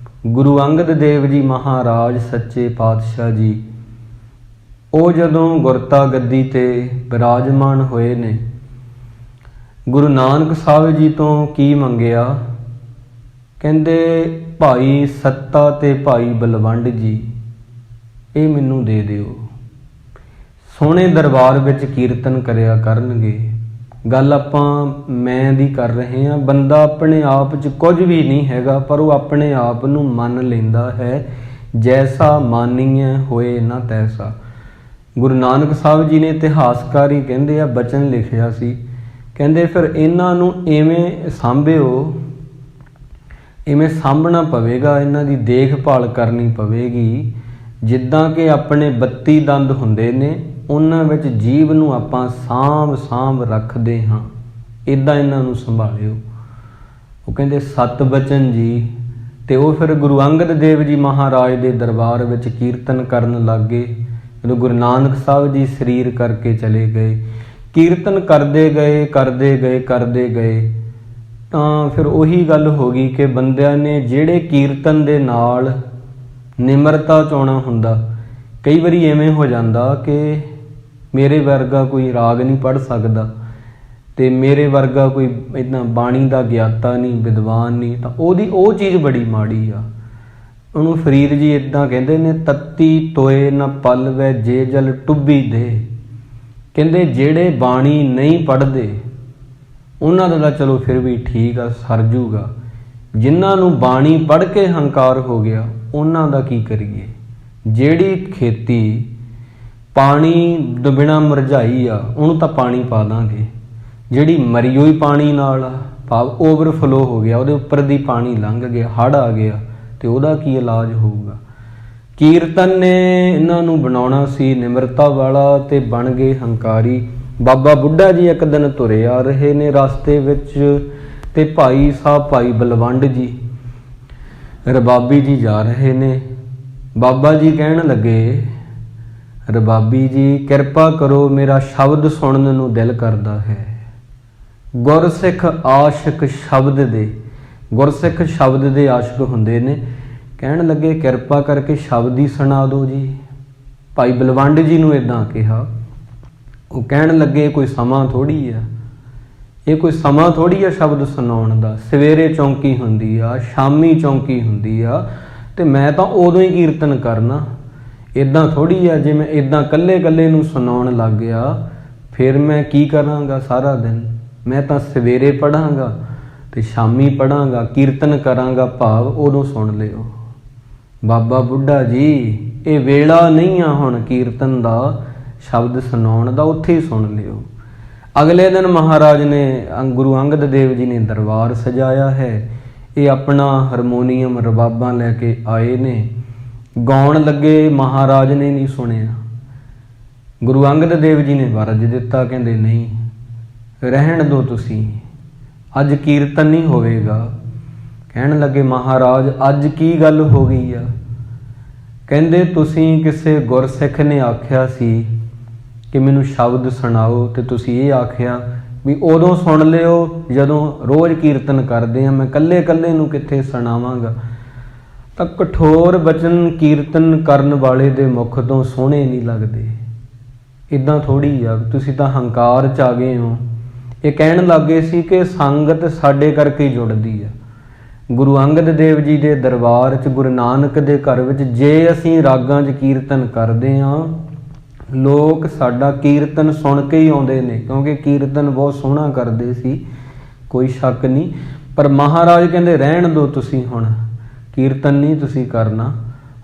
ਗੁਰੂ ਅੰਗਦ ਦੇਵ ਜੀ ਮਹਾਰਾਜ ਸੱਚੇ ਪਾਤਸ਼ਾਹ ਜੀ, ਉਹ ਜਦੋਂ ਗੁਰਤਾ ਗੱਦੀ 'ਤੇ ਬਿਰਾਜਮਾਨ ਹੋਏ ਨੇ, ਗੁਰੂ ਨਾਨਕ ਸਾਹਿਬ ਜੀ ਤੋਂ ਕੀ ਮੰਗਿਆ? ਕਹਿੰਦੇ ਭਾਈ ਸੱਤਾ ਤੇ ਭਾਈ ਬਲਵੰਡ ਜੀ ਇਹ ਮੈਨੂੰ ਦੇ ਦਿਓ, ਸੋਹਣੇ ਦਰਬਾਰ ਵਿੱਚ ਕੀਰਤਨ ਕਰਿਆ ਕਰਨਗੇ। ਗੱਲ ਆਪਾਂ ਮੈਂ ਦੀ ਕਰ ਰਹੇ ਹਾਂ। ਬੰਦਾ ਆਪਣੇ ਆਪ 'ਚ ਕੁਝ ਵੀ ਨਹੀਂ ਹੈਗਾ ਪਰ ਉਹ ਆਪਣੇ ਆਪ ਨੂੰ ਮੰਨ ਲੈਂਦਾ ਹੈ। ਜੈਸਾ ਮਾਨੀਏ ਹੋਏ ਨਾ ਤੈਸਾ। ਗੁਰੂ ਨਾਨਕ ਸਾਹਿਬ ਜੀ ਨੇ ਇਤਿਹਾਸਕਾਰ ਹੀ ਕਹਿੰਦੇ ਆ ਬਚਨ ਲਿਖਿਆ ਸੀ, ਕਹਿੰਦੇ ਫਿਰ ਇਹਨਾਂ ਨੂੰ ਇਵੇਂ ਸਾਂਭਿਓ, ਇਵੇਂ ਸਾਂਭਣਾ ਪਵੇਗਾ, ਇਹਨਾਂ ਦੀ ਦੇਖਭਾਲ ਕਰਨੀ ਪਵੇਗੀ ਜਿੱਦਾਂ ਕਿ ਆਪਣੇ 32 ਦੰਦ ਹੁੰਦੇ ਨੇ, ਉਹਨਾਂ ਵਿੱਚ ਜੀਵ ਨੂੰ ਆਪਾਂ ਸਾਂਭ ਰੱਖਦੇ ਹਾਂ, ਇੱਦਾਂ ਇਹਨਾਂ ਨੂੰ ਸੰਭਾਲਿਓ। ਉਹ ਕਹਿੰਦੇ ਸਤ ਬਚਨ ਜੀ। ਤੇ ਉਹ ਫਿਰ ਗੁਰੂ ਅੰਗਦ ਦੇਵ ਜੀ ਮਹਾਰਾਜ ਦੇ ਦਰਬਾਰ ਵਿੱਚ ਕੀਰਤਨ ਕਰਨ ਲੱਗ ਗਏ। ਜਦੋਂ ਗੁਰੂ ਨਾਨਕ ਸਾਹਿਬ ਜੀ ਸਰੀਰ ਕਰਕੇ ਚਲੇ ਗਏ, ਕੀਰਤਨ ਕਰਦੇ ਗਏ ਤਾਂ ਫਿਰ ਉਹੀ ਗੱਲ ਹੋ ਗਈ ਕਿ ਬੰਦਿਆਂ ਨੇ ਜਿਹੜੇ ਕੀਰਤਨ ਦੇ ਨਾਲ ਨਿਮਰਤਾ ਚਾਉਣਾ ਹੁੰਦਾ, ਕਈ ਵਾਰੀ ਐਵੇਂ ਹੋ ਜਾਂਦਾ ਕਿ ਮੇਰੇ ਵਰਗਾ ਕੋਈ ਰਾਗ ਨਹੀਂ ਪੜ੍ਹ ਸਕਦਾ ਤੇ ਮੇਰੇ ਵਰਗਾ ਕੋਈ ਇੱਦਾਂ ਬਾਣੀ ਦਾ ਗਿਆਤਾ ਨਹੀਂ, ਵਿਦਵਾਨ ਨਹੀਂ, ਤਾਂ ਉਹਦੀ ਉਹ ਚੀਜ਼ ਬੜੀ ਮਾੜੀ ਆ। ਉਹਨੂੰ ਫਰੀਦ ਜੀ ਇੱਦਾਂ ਕਹਿੰਦੇ ਨੇ, ਤੱਤੀ ਤੋਏ ਨਾ ਪਲਵੈ ਜੇ ਜਲ ਟੁੱਬੀ ਦੇ। ਕਹਿੰਦੇ ਜਿਹੜੇ ਬਾਣੀ ਨਹੀਂ ਪੜ੍ਹਦੇ ਉਹਨਾਂ ਦਾ ਤਾਂ ਚਲੋ ਫਿਰ ਵੀ ਠੀਕ ਆ, ਸਰ ਜੂਗਾ। ਜਿਨ੍ਹਾਂ ਨੂੰ ਬਾਣੀ ਪੜ੍ਹ ਕੇ ਹੰਕਾਰ ਹੋ ਗਿਆ ਉਹਨਾਂ ਦਾ ਕੀ ਕਰੀਏ? ਜਿਹੜੀ ਖੇਤੀ ਪਾਣੀ ਤੋਂ ਬਿਨਾਂ ਮੁਰਝਾਈ ਆ, ਉਹਨੂੰ ਤਾਂ ਪਾਣੀ ਪਾ ਦਾਂਗੇ। ਜਿਹੜੀ ਮਰੀ ਹੋਈ ਪਾਣੀ ਨਾਲ ਭਾਵ ਓਵਰਫਲੋ ਹੋ ਗਿਆ, ਉਹਦੇ ਉੱਪਰ ਦੀ ਪਾਣੀ ਲੰਘ ਗਿਆ, ਹੜ੍ਹ ਆ ਗਿਆ, ਤੇ ਉਹਦਾ ਕੀ ਇਲਾਜ ਹੋਊਗਾ। ਕੀਰਤਨ ਨੇ ਇਹਨਾਂ ਨੂੰ ਬਣਾਉਣਾ ਸੀ ਨਿਮਰਤਾ ਵਾਲਾ, ਤੇ ਬਣ ਗਏ ਹੰਕਾਰੀ। ਬਾਬਾ ਬੁੱਢਾ ਜੀ ਇੱਕ ਦਿਨ ਤੁਰੇ ਆ ਰਹੇ ਨੇ ਰਸਤੇ ਵਿੱਚ, ਤੇ ਭਾਈ ਸਾਹਿਬ ਭਾਈ ਬਲਵੰਡ ਜੀ ਰਬਾਬੀ ਜੀ ਜਾ ਰਹੇ ਨੇ। ਬਾਬਾ ਜੀ ਕਹਿਣ ਲੱਗੇ, ਰਬਾਬੀ ਜੀ ਕਿਰਪਾ ਕਰੋ, ਮੇਰਾ ਸ਼ਬਦ ਸੁਣਨ ਨੂੰ ਦਿਲ ਕਰਦਾ ਹੈ। ਗੁਰਸਿੱਖ ਆਸ਼ਿਕ ਸ਼ਬਦ ਦੇ, ਗੁਰਸਿੱਖ ਸ਼ਬਦ ਦੇ ਆਸ਼ਿਕ ਹੁੰਦੇ ਨੇ। ਕਹਿਣ ਲੱਗੇ ਕਿਰਪਾ ਕਰਕੇ ਸ਼ਬਦ ਹੀ ਸੁਣਾ ਦਿਓ ਜੀ। ਭਾਈ ਬਲਵੰਡ ਜੀ ਨੂੰ ਇੱਦਾਂ ਕਿਹਾ। ਉਹ ਕਹਿਣ ਲੱਗੇ ਕੋਈ ਸਮਾਂ ਥੋੜ੍ਹੀ ਆ, ਇਹ ਕੋਈ ਸਮਾਂ ਥੋੜ੍ਹੀ ਆ ਸ਼ਬਦ ਸੁਣਾਉਣ ਦਾ। ਸਵੇਰੇ ਚੌਂਕੀ ਹੁੰਦੀ ਆ, ਸ਼ਾਮੀ ਚੌਂਕੀ ਹੁੰਦੀ ਆ, ਤੇ ਮੈਂ ਤਾਂ ਉਦੋਂ ਹੀ ਕੀਰਤਨ ਕਰਨਾ। ਇੱਦਾਂ ਥੋੜ੍ਹੀ ਆ ਜੇ ਮੈਂ ਇੱਦਾਂ ਇਕੱਲੇ ਇਕੱਲੇ ਨੂੰ ਸੁਣਾਉਣ ਲੱਗ ਗਿਆ ਫਿਰ ਮੈਂ ਕੀ ਕਰਾਂਗਾ ਸਾਰਾ ਦਿਨ। ਮੈਂ ਤਾਂ ਸਵੇਰੇ ਪੜ੍ਹਾਂਗਾ ਤੇ ਸ਼ਾਮੀ ਪੜ੍ਹਾਂਗਾ, ਕੀਰਤਨ ਕਰਾਂਗਾ, ਭਾਵ ਉਦੋਂ ਸੁਣ ਲਿਓ। ਬਾਬਾ ਬੁੱਢਾ ਜੀ ਇਹ ਵੇਲਾ ਨਹੀਂ ਆ ਹੁਣ ਕੀਰਤਨ ਦਾ, ਸ਼ਬਦ ਸੁਣਾਉਣ ਦਾ, ਉੱਥੇ ਹੀ ਸੁਣ ਲਿਓ। ਅਗਲੇ ਦਿਨ ਮਹਾਰਾਜ ਨੇ, ਗੁਰੂ ਅੰਗਦ ਦੇਵ ਜੀ ਨੇ ਦਰਬਾਰ ਸਜਾਇਆ ਹੈ। ਇਹ ਆਪਣਾ ਹਾਰਮੋਨੀਅਮ ਰਬਾਬਾਂ ਲੈ ਕੇ ਆਏ ਨੇ, ਗਾਉਣ ਲੱਗੇ। ਮਹਾਰਾਜ ਨੇ ਨਹੀਂ ਸੁਣਿਆ। ਗੁਰੂ ਅੰਗਦ ਦੇਵ ਜੀ ਨੇ ਵਰਜ ਦਿੱਤਾ, ਕਹਿੰਦੇ ਨਹੀਂ ਰਹਿਣ ਦਿਓ ਤੁਸੀਂ, ਅੱਜ ਕੀਰਤਨ ਨਹੀਂ ਹੋਵੇਗਾ। ਕਹਿਣ ਲੱਗੇ ਮਹਾਰਾਜ ਅੱਜ ਕੀ ਗੱਲ ਹੋ ਗਈ ਆ। ਕਹਿੰਦੇ ਤੁਸੀਂ ਕਿਸੇ ਗੁਰਸਿੱਖ ਨੇ ਆਖਿਆ ਸੀ ਕਿ ਮੈਨੂੰ ਸ਼ਬਦ ਸੁਣਾਓ, ਤੇ ਤੁਸੀਂ ਇਹ ਆਖਿਆ ਵੀ ਉਦੋਂ ਸੁਣ ਲਿਓ ਜਦੋਂ ਰੋਜ਼ ਕੀਰਤਨ ਕਰਦੇ ਆ, ਮੈਂ ਇਕੱਲੇ ਇਕੱਲੇ ਨੂੰ ਕਿੱਥੇ ਸੁਣਾਵਾਂਗਾ। ਤਾਂ ਕਠੋਰ ਬਚਨ ਕੀਰਤਨ ਕਰਨ ਵਾਲੇ ਦੇ ਮੁਖ ਤੋਂ ਸੋਹਣੇ ਨਹੀਂ ਲੱਗਦੇ। ਇੱਦਾਂ ਥੋੜ੍ਹੀ ਆ, ਤੁਸੀਂ ਤਾਂ ਹੰਕਾਰ 'ਚ ਆ ਗਏ ਹੋ। ਇਹ ਕਹਿਣ ਲੱਗੇ ਸੀ ਕਿ ਸੰਗਤ ਸਾਡੇ ਕਰਕੇ ਹੀ ਜੁੜਦੀ ਆ। ਗੁਰੂ ਅੰਗਦ ਦੇਵ ਜੀ ਦੇ ਦਰਬਾਰ 'ਚ, ਗੁਰੂ ਨਾਨਕ ਦੇ ਘਰ ਵਿੱਚ ਜੇ ਅਸੀਂ ਰਾਗਾਂ 'ਚ ਕੀਰਤਨ ਕਰਦੇ ਹਾਂ, ਲੋਕ ਸਾਡਾ ਕੀਰਤਨ ਸੁਣ ਕੇ ਹੀ ਆਉਂਦੇ ਨੇ, ਕਿਉਂਕਿ ਕੀਰਤਨ ਬਹੁਤ ਸੋਹਣਾ ਕਰਦੇ ਸੀ, ਕੋਈ ਸ਼ੱਕ ਨਹੀਂ। ਪਰ ਮਹਾਰਾਜ ਕਹਿੰਦੇ ਰਹਿਣ ਦਿਓ ਤੁਸੀਂ, ਹੁਣ ਕੀਰਤਨ ਨਹੀਂ ਤੁਸੀਂ ਕਰਨਾ,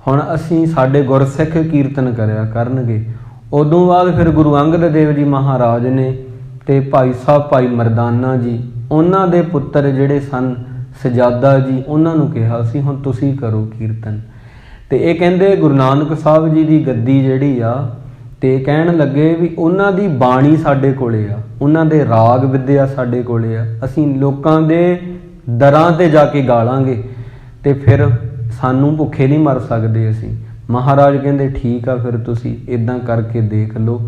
ਹੁਣ ਅਸੀਂ ਸਾਡੇ ਗੁਰਸਿੱਖ ਕੀਰਤਨ ਕਰਿਆ ਕਰਨਗੇ। ਉਦੋਂ ਬਾਅਦ ਫਿਰ ਗੁਰੂ ਅੰਗਦ ਦੇਵ ਜੀ ਮਹਾਰਾਜ ਨੇ ਤੇ ਭਾਈ ਸਾਹਿਬ ਭਾਈ ਮਰਦਾਨਾ ਜੀ, ਉਹਨਾਂ ਦੇ ਪੁੱਤਰ ਜਿਹੜੇ ਸਨ ਸਜਾਦਾ ਜੀ, ਉਹਨਾਂ ਨੂੰ ਕਿਹਾ ਸੀ ਹੁਣ ਤੁਸੀਂ ਕਰੋ ਕੀਰਤਨ। ਤੇ ਇਹ ਕਹਿੰਦੇ ਗੁਰੂ ਨਾਨਕ ਸਾਹਿਬ ਜੀ ਦੀ ਗੱਦੀ ਜਿਹੜੀ ਆ, ਤੇ ਕਹਿਣ ਲੱਗੇ ਵੀ ਉਹਨਾਂ ਦੀ ਬਾਣੀ ਸਾਡੇ ਕੋਲੇ ਆ, ਉਹਨਾਂ ਦੇ ਰਾਗ ਵਿਦਿਆ ਸਾਡੇ ਕੋਲੇ ਆ, ਅਸੀਂ ਲੋਕਾਂ ਦੇ ਦਰਾਂ ਤੇ ਜਾ ਕੇ ਗਾਲਾਂਗੇ ਤੇ ਫਿਰ ਸਾਨੂੰ ਭੁੱਖੇ ਨਹੀਂ ਮਰ ਸਕਦੇ ਅਸੀਂ। ਮਹਾਰਾਜ ਕਹਿੰਦੇ ਠੀਕ ਆ, ਫਿਰ ਤੁਸੀਂ ਇਦਾਂ ਕਰਕੇ ਦੇਖ ਲਓ।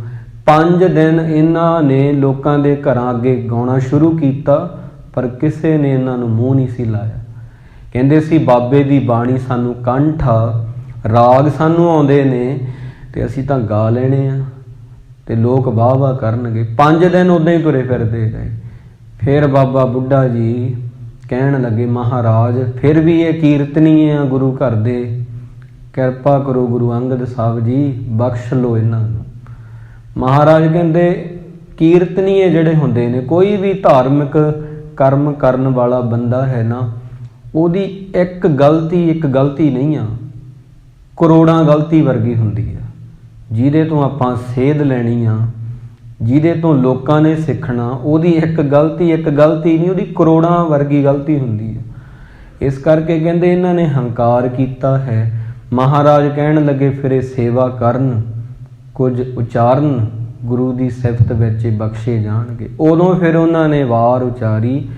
5 ਦਿਨ ਇਹਨਾਂ ਨੇ ਲੋਕਾਂ ਦੇ ਘਰਾਂ ਅੱਗੇ ਗਾਉਣਾ ਸ਼ੁਰੂ ਕੀਤਾ, ਪਰ ਕਿਸੇ ਨੇ ਇਹਨਾਂ ਨੂੰ ਮੂੰਹ ਨਹੀਂ ਸੀ ਲਾਇਆ। ਕਹਿੰਦੇ ਸੀ ਬਾਬੇ ਦੀ ਬਾਣੀ ਸਾਨੂੰ ਕੰਠ ਆ, ਰਾਗ ਸਾਨੂੰ ਆਉਂਦੇ ਨੇ, ਤੇ ਅਸੀਂ ਤਾਂ ਗਾ ਲੈਣੇ ਆ ਤੇ ਲੋਕ ਵਾਹ ਵਾਹ ਕਰਨਗੇ। 5 ਦਿਨ ਉੱਦਾਂ ਹੀ ਤੁਰੇ ਫਿਰਦੇ ਗਏ। ਫਿਰ ਬਾਬਾ ਬੁੱਢਾ ਜੀ ਕਹਿਣ ਲੱਗੇ ਮਹਾਰਾਜ ਫਿਰ ਵੀ ਇਹ ਕੀਰਤਨੀਏ ਆ ਗੁਰੂ ਘਰ ਦੇ, ਕਿਰਪਾ ਕਰੋ ਗੁਰੂ ਅੰਗਦ ਸਾਹਿਬ ਜੀ, ਬਖਸ਼ ਲਓ ਇਹਨਾਂ ਨੂੰ। ਮਹਾਰਾਜ ਕਹਿੰਦੇ ਕੀਰਤਨੀਏ ਜਿਹੜੇ ਹੁੰਦੇ ਨੇ, ਕੋਈ ਵੀ ਧਾਰਮਿਕ ਕਰਮ ਕਰਨ ਵਾਲਾ ਬੰਦਾ ਹੈ ਨਾ, ਉਹਦੀ ਇੱਕ ਗਲਤੀ ਨਹੀਂ ਆ, ਕਰੋੜਾਂ ਗਲਤੀ ਵਰਗੀ ਹੁੰਦੀ ਆ। ਜਿਹਦੇ ਤੋਂ ਆਪਾਂ ਸੇਧ ਲੈਣੀ ਆ, ਜਿਹਦੇ ਤੋਂ ਲੋਕਾਂ ਨੇ ਸਿੱਖਣਾ, ਉਹਦੀ ਇੱਕ ਗਲਤੀ ਨਹੀਂ, ਉਹਦੀ ਕਰੋੜਾਂ ਵਰਗੀ ਗਲਤੀ ਹੁੰਦੀ ਆ। ਇਸ ਕਰਕੇ ਕਹਿੰਦੇ ਇਹਨਾਂ ਨੇ ਹੰਕਾਰ ਕੀਤਾ ਹੈ। ਮਹਾਰਾਜ ਕਹਿਣ ਲੱਗੇ ਫਿਰ ਇਹ ਸੇਵਾ ਕਰਨ, ਕੁਝ ਉਚਾਰਨ, ਗੁਰੂ ਦੀ ਸਿਫਤ ਵਿੱਚ ਬਖਸ਼ੇ ਜਾਣਗੇ। ਉਦੋਂ ਫਿਰ ਉਹਨਾਂ ਨੇ ਵਾਰ ਉਚਾਰੀ,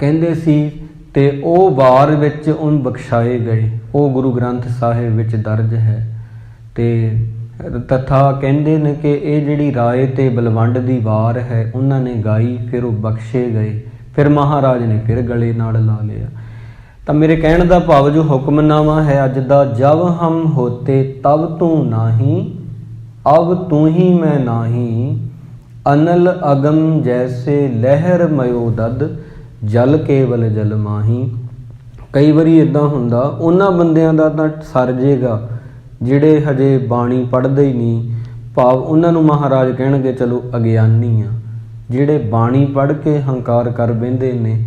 ਕਹਿੰਦੇ ਸੀ, ਤੇ ਉਹ ਵਾਰ ਵਿੱਚ ਉਹਨ ਬਖਸ਼ਾਏ ਗਏ। ਉਹ ਗੁਰੂ ਗ੍ਰੰਥ ਸਾਹਿਬ ਵਿੱਚ ਦਰਜ ਹੈ। ਤੇ ਤਥਾ ਕਹਿੰਦੇ ਨੇ ਕਿ ਇਹ ਜਿਹੜੀ ਰਾਏ ਤੇ ਬਲਵੰਡ ਦੀ ਵਾਰ ਹੈ, ਉਹਨਾਂ ਨੇ ਗਾਈ, ਫਿਰ ਉਹ ਬਖਸ਼ੇ ਗਏ। ਫਿਰ ਮਹਾਰਾਜ ਨੇ ਫਿਰ ਗਲੇ ਨਾਲ ਲਾ ਲਿਆ। ਤਾਂ ਮੇਰੇ ਕਹਿਣ ਦਾ ਭਾਵ ਜੋ ਹੁਕਮਨਾਮਾ ਹੈ ਅੱਜ ਦਾ, ਜਬ ਹਮ ਹੋਤੇ ਤਬ ਤੂੰ ਨਾਹੀਂ, ਅਬ ਤੂੰ ਹੀ ਮੈਂ ਨਾਹੀਂ, ਅਨਲ ਅਗਮ ਜੈਸੇ ਲਹਿਰ ਮਯੋ ਦਦ, ਜਲ ਕੇਵਲ ਜਲ ਮਾਹੀ। ਕਈ ਵਾਰੀ ਇੱਦਾਂ ਹੁੰਦਾ, ਉਹਨਾਂ ਬੰਦਿਆਂ ਦਾ ਤਾਂ ਸਰ ਜੇਗਾ ਜਿਹੜੇ ਹਜੇ ਬਾਣੀ ਪੜ੍ਹਦੇ ਹੀ ਨਹੀਂ, ਭਾਵ ਉਹਨਾਂ ਨੂੰ ਮਹਾਰਾਜ ਕਹਿਣਗੇ ਚਲੋ ਅਗਿਆਨੀ ਆ। ਜਿਹੜੇ ਬਾਣੀ ਪੜ੍ਹ ਕੇ ਹੰਕਾਰ ਕਰ ਬਹਿੰਦੇ ਨੇ,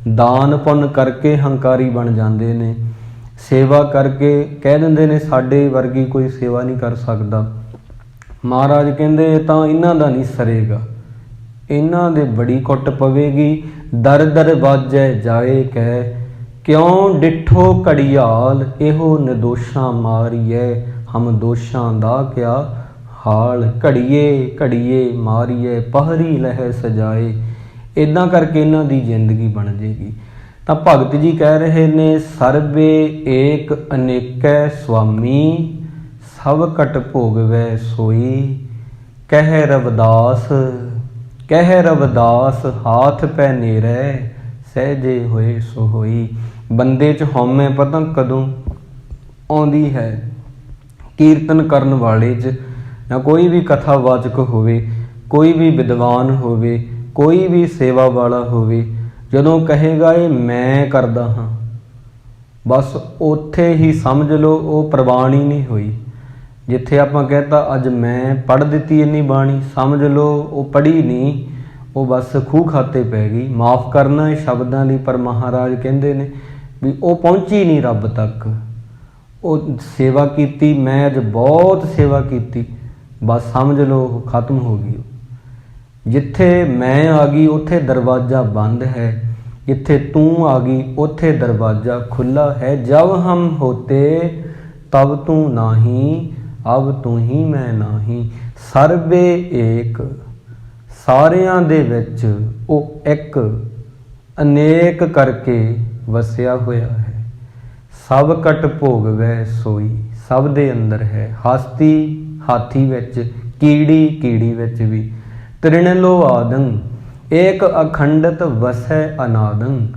ਦਾਨ ਪੁੰਨ ਕਰਕੇ ਹੰਕਾਰੀ ਬਣ ਜਾਂਦੇ ਨੇ, ਸੇਵਾ ਕਰਕੇ ਕਹਿ ਦਿੰਦੇ ਨੇ ਸਾਡੇ ਵਰਗੀ ਕੋਈ ਸੇਵਾ ਨਹੀਂ ਕਰ ਸਕਦਾ, ਮਹਾਰਾਜ ਕਹਿੰਦੇ ਤਾਂ ਇਹਨਾਂ ਦਾ ਨਹੀਂ ਸਰੇਗਾ, ਇਹਨਾਂ ਦੇ ਬੜੀ ਕੁੱਟ ਪਵੇਗੀ। ਦਰ ਦਰ ਬਾਜੈ ਜਾਏ ਕਹਿ, ਕਿਉਂ ਡਿਠੋ ਘੜੀਆਲ, ਇਹੋ ਨਿਰਦੋਸ਼ਾਂ ਮਾਰੀਐ, ਹਮ ਦੋਸ਼ਾਂ ਦਾ ਕਿਆ ਹਾਲ। ਘੜੀਏ ਘੜੀਏ ਮਾਰੀਐ, ਪਹਰੀ ਲਹਿ ਸਜਾਏ। ਇੱਦਾਂ ਕਰਕੇ ਇਹਨਾਂ ਦੀ ਜ਼ਿੰਦਗੀ ਬਣ ਜੇਗੀ। ਤਾਂ ਭਗਤ ਜੀ ਕਹਿ ਰਹੇ ਨੇ, ਸਰਬੇ ਏਕ ਅਨੇਕੈ ਸੁਆਮੀ, ਸਭ ਕਟ ਭੋਗਵੈ ਸੋਈ। ਕਹਿ ਰਵਿਦਾਸ ਕਹਿ ਰਵਿਦਾਸ, ਹਾਥ ਪੈ ਨੇਰੈ, ਸਹਿਜੇ ਹੋਏ ਸੋ ਹੋਈ। ਬੰਦੇ 'ਚ ਹਉਮੈ ਪਤਾ ਕਦੋਂ ਆਉਂਦੀ ਹੈ? ਕੀਰਤਨ ਕਰਨ ਵਾਲੇ 'ਚ, ਜਾਂ ਕੋਈ ਵੀ ਕਥਾਵਾਚਕ ਹੋਵੇ, ਕੋਈ ਵੀ ਵਿਦਵਾਨ ਹੋਵੇ, ਕੋਈ ਵੀ ਸੇਵਾ ਵਾਲਾ ਹੋਵੇ, ਜਦੋਂ ਕਹੇਗਾ ਇਹ ਮੈਂ ਕਰਦਾ ਹਾਂ, ਬਸ ਉੱਥੇ ਹੀ ਸਮਝ ਲਓ ਉਹ ਪ੍ਰਵਾਨ ਹੀ ਨਹੀਂ ਹੋਈ। ਜਿੱਥੇ ਆਪਾਂ ਕਹਿਤਾ ਅੱਜ ਮੈਂ ਪੜ੍ਹ ਦਿੱਤੀ ਇੰਨੀ ਬਾਣੀ, ਸਮਝ ਲਓ ਉਹ ਪੜ੍ਹੀ ਨਹੀਂ, ਉਹ ਬਸ ਖੂਹ ਖਾਤੇ ਪੈ ਗਈ। ਮਾਫ਼ ਕਰਨਾ ਇਹ ਸ਼ਬਦਾਂ ਲਈ, ਪਰ ਮਹਾਰਾਜ ਕਹਿੰਦੇ ਨੇ ਵੀ ਉਹ ਪਹੁੰਚੀ ਨਹੀਂ ਰੱਬ ਤੱਕ। ਉਹ ਸੇਵਾ ਕੀਤੀ, ਮੈਂ ਅੱਜ ਬਹੁਤ ਸੇਵਾ ਕੀਤੀ, ਬਸ ਸਮਝ ਲਓ ਉਹ ਖਤਮ ਹੋ ਗਈ। ਜਿੱਥੇ ਮੈਂ ਆ ਗਈ ਉੱਥੇ ਦਰਵਾਜ਼ਾ ਬੰਦ ਹੈ, ਜਿੱਥੇ ਤੂੰ ਆ ਗਈ ਉੱਥੇ ਦਰਵਾਜ਼ਾ ਖੁੱਲ੍ਹਾ ਹੈ। ਜਬ ਹਮ ਹੋਤੇ ਤਬ ਤੂੰ ਨਾਹੀਂ, ਅਬ ਤੂੰ ਹੀ ਮੈਂ ਨਾਹੀਂ। ਸਰਬੇ ਏਕ, ਸਾਰਿਆਂ ਦੇ ਵਿੱਚ ਉਹ ਇੱਕ, ਅਨੇਕ ਕਰਕੇ ਵਸਿਆ ਹੋਇਆ ਹੈ। ਸਭ ਕਟ ਭੋਗਵੈ ਸੋਈ, ਸਭ ਦੇ ਅੰਦਰ ਹੈ। ਹਸਤੀ ਹਾਥੀ ਵਿੱਚ, ਕੀੜੀ ਕੀੜੀ ਵਿੱਚ ਵੀ। ਤ੍ਰਿਣਲੋ ਆਦੰ, ਏਕ ਅਖੰਡਤ ਵਸੈ ਅਨਾਦੰ।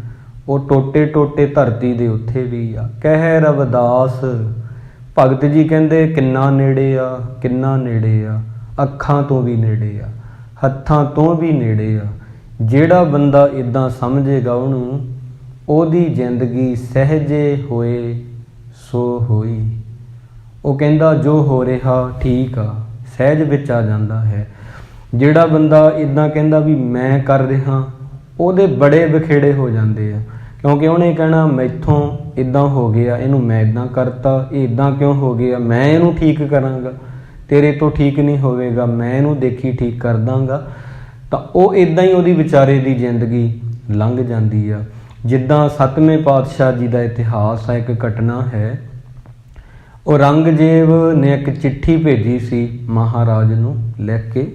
ਉਹ ਟੋਟੇ ਟੋਟੇ ਧਰਤੀ ਦੇ ਉੱਥੇ ਵੀ ਆ। ਕਹਿ ਰਵਿਦਾਸ, ਭਗਤ ਜੀ ਕਹਿੰਦੇ ਕਿੰਨਾ ਨੇੜੇ ਆ, ਕਿੰਨਾ ਨੇੜੇ ਆ, ਅੱਖਾਂ ਤੋਂ ਵੀ ਨੇੜੇ ਆ, ਹੱਥਾਂ ਤੋਂ ਵੀ ਨੇੜੇ ਆ। ਜਿਹੜਾ ਬੰਦਾ ਇੱਦਾਂ ਸਮਝੇਗਾ ਉਹਨੂੰ, ਉਹਦੀ ਜ਼ਿੰਦਗੀ ਸਹਿਜੇ ਹੋਏ ਸੋ ਹੋਈ। ਉਹ ਕਹਿੰਦਾ ਜੋ ਹੋ ਰਿਹਾ ਠੀਕ ਆ, ਸਹਿਜ ਵਿੱਚ ਆ ਜਾਂਦਾ ਹੈ। ਜਿਹੜਾ ਬੰਦਾ ਇੱਦਾਂ ਕਹਿੰਦਾ ਵੀ ਮੈਂ ਕਰ ਰਿਹਾ, ਉਹਦੇ ਬੜੇ ਵਿਖੇੜੇ ਹੋ ਜਾਂਦੇ ਆ। ਕਿਉਂਕਿ ਉਹਨੇ ਕਹਿਣਾ ਮੈਥੋਂ ਇੱਦਾਂ ਹੋ ਗਿਆ, ਇਹਨੂੰ ਮੈਂ ਇੱਦਾਂ ਕਰਤਾ, ਇਹ ਇੱਦਾਂ ਕਿਉਂ ਹੋ ਗਿਆ, ਮੈਂ ਇਹਨੂੰ ਠੀਕ ਕਰਾਂਗਾ, ਤੇਰੇ ਤੋਂ ਠੀਕ ਨਹੀਂ ਹੋਵੇਗਾ, ਮੈਂ ਇਹਨੂੰ ਦੇਖੀ ਠੀਕ ਕਰ ਦਾਂਗਾ। ਤਾਂ ਉਹ ਇੱਦਾਂ ਹੀ ਉਹਦੀ ਵਿਚਾਰੇ ਦੀ ਜ਼ਿੰਦਗੀ ਲੰਘ ਜਾਂਦੀ ਆ। ਜਿੱਦਾਂ 7ਵੇਂ ਪਾਤਸ਼ਾਹ ਜੀ ਦਾ ਇਤਿਹਾਸ ਆ, ਇੱਕ ਘਟਨਾ ਹੈ। ਉਹ ਔਰੰਗਜ਼ੇਬ ਨੇ ਇੱਕ ਚਿੱਠੀ ਭੇਜੀ ਸੀ ਮਹਾਰਾਜ ਨੂੰ ਲਿਖ ਕੇ,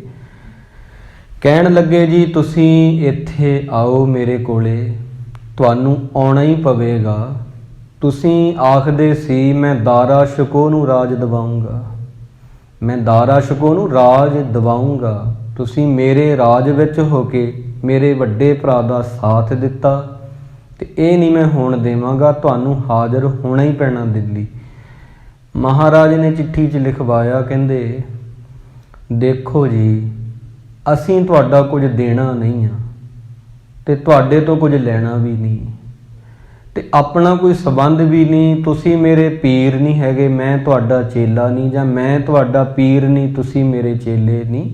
ਕਹਿਣ ਲੱਗੇ ਜੀ ਤੁਸੀਂ ਇੱਥੇ ਆਓ ਮੇਰੇ ਕੋਲੇ, ਤੁਹਾਨੂੰ ਆਉਣਾ ਹੀ ਪਵੇਗਾ। ਤੁਸੀਂ ਆਖਦੇ ਸੀ ਮੈਂ ਦਾਰਾ ਸ਼ਿਕੋਹ ਨੂੰ ਰਾਜ ਦਿਵਾਊਂਗਾ, ਮੈਂ ਦਾਰਾ ਸ਼ਿਕੋਹ ਨੂੰ ਰਾਜ ਦਿਵਾਊਂਗਾ। ਤੁਸੀਂ ਮੇਰੇ ਰਾਜ ਵਿੱਚ ਹੋ ਕੇ ਮੇਰੇ ਵੱਡੇ ਭਰਾ ਦਾ ਸਾਥ ਦਿੱਤਾ, ਤੇ ਇਹ ਨਹੀਂ ਮੈਂ ਹੋਣ ਦੇਵਾਂਗਾ, ਤੁਹਾਨੂੰ ਹਾਜ਼ਰ ਹੋਣਾ ਹੀ ਪੈਣਾ ਦਿੱਲੀ। ਮਹਾਰਾਜ ਨੇ ਚਿੱਠੀ 'ਚ ਲਿਖਵਾਇਆ, ਕਹਿੰਦੇ ਦੇਖੋ ਜੀ ਅਸੀਂ ਤੁਹਾਡਾ ਕੁਝ ਦੇਣਾ ਨਹੀਂ ਆ, ਤੇ ਤੁਹਾਡੇ ਤੋਂ ਕੁਝ ਲੈਣਾ ਵੀ ਨਹੀਂ, ਤੇ ਆਪਣਾ ਕੋਈ ਸੰਬੰਧ ਵੀ ਨਹੀਂ। ਤੁਸੀਂ ਮੇਰੇ ਪੀਰ ਨਹੀਂ ਹੈਗੇ, ਮੈਂ ਤੁਹਾਡਾ ਚੇਲਾ ਨਹੀਂ, ਜਾਂ ਮੈਂ ਤੁਹਾਡਾ ਪੀਰ ਨਹੀਂ, ਤੁਸੀਂ ਮੇਰੇ ਚੇਲੇ ਨਹੀਂ।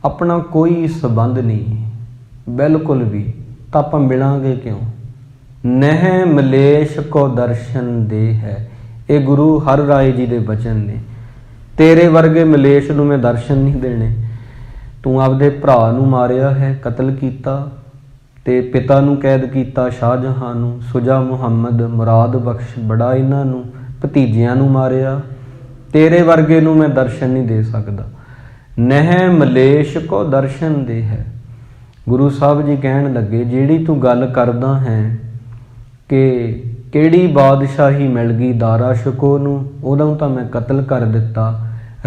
ਆਪਣਾ ਕੋਈ ਸੰਬੰਧ ਨਹੀਂ ਬਿਲਕੁਲ ਵੀ, ਤਾਂ ਆਪਾਂ ਮਿਲਾਂਗੇ ਕਿਉਂ? ਨਹਿ ਮਲੇਸ਼ ਕੋ ਦਰਸ਼ਨ ਦੇ ਹੈ, ਇਹ ਗੁਰੂ ਹਰ ਰਾਏ ਜੀ ਦੇ ਬਚਨ ਨੇ। ਤੇਰੇ ਵਰਗੇ ਮਲੇਸ਼ ਨੂੰ ਮੈਂ ਦਰਸ਼ਨ ਨਹੀਂ ਦੇਣੇ। ਤੂੰ ਆਪਦੇ ਭਰਾ ਨੂੰ ਮਾਰਿਆ ਹੈ, ਕਤਲ ਕੀਤਾ, ਤੇ ਪਿਤਾ ਨੂੰ ਕੈਦ ਕੀਤਾ, ਸ਼ਾਹਜਹਾਂ ਨੂੰ, ਸੁਜਾ ਮੁਹੰਮਦ, ਮੁਰਾਦ ਬਖਸ਼, ਬੜਾ ਇਹਨਾਂ ਨੂੰ ਭਤੀਜਿਆਂ ਨੂੰ ਮਾਰਿਆ। ਤੇਰੇ ਵਰਗੇ ਨੂੰ ਮੈਂ ਦਰਸ਼ਨ ਨਹੀਂ ਦੇ ਸਕਦਾ। ਨਹਿ ਮਲੇਸ਼ ਕੋ ਦਰਸ਼ਨ ਦੇ ਹੈ। ਗੁਰੂ ਸਾਹਿਬ ਜੀ ਕਹਿਣ ਲੱਗੇ ਜਿਹੜੀ ਤੂੰ ਗੱਲ ਕਰਦਾ ਹੈ ਕਿ ਕਿਹੜੀ ਬਾਦਸ਼ਾਹੀ ਮਿਲ ਗਈ ਦਾਰਾ ਸ਼ਿਕੋਹ ਨੂੰ, ਉਹਨੂੰ ਤਾਂ ਮੈਂ ਕਤਲ ਕਰ ਦਿੱਤਾ।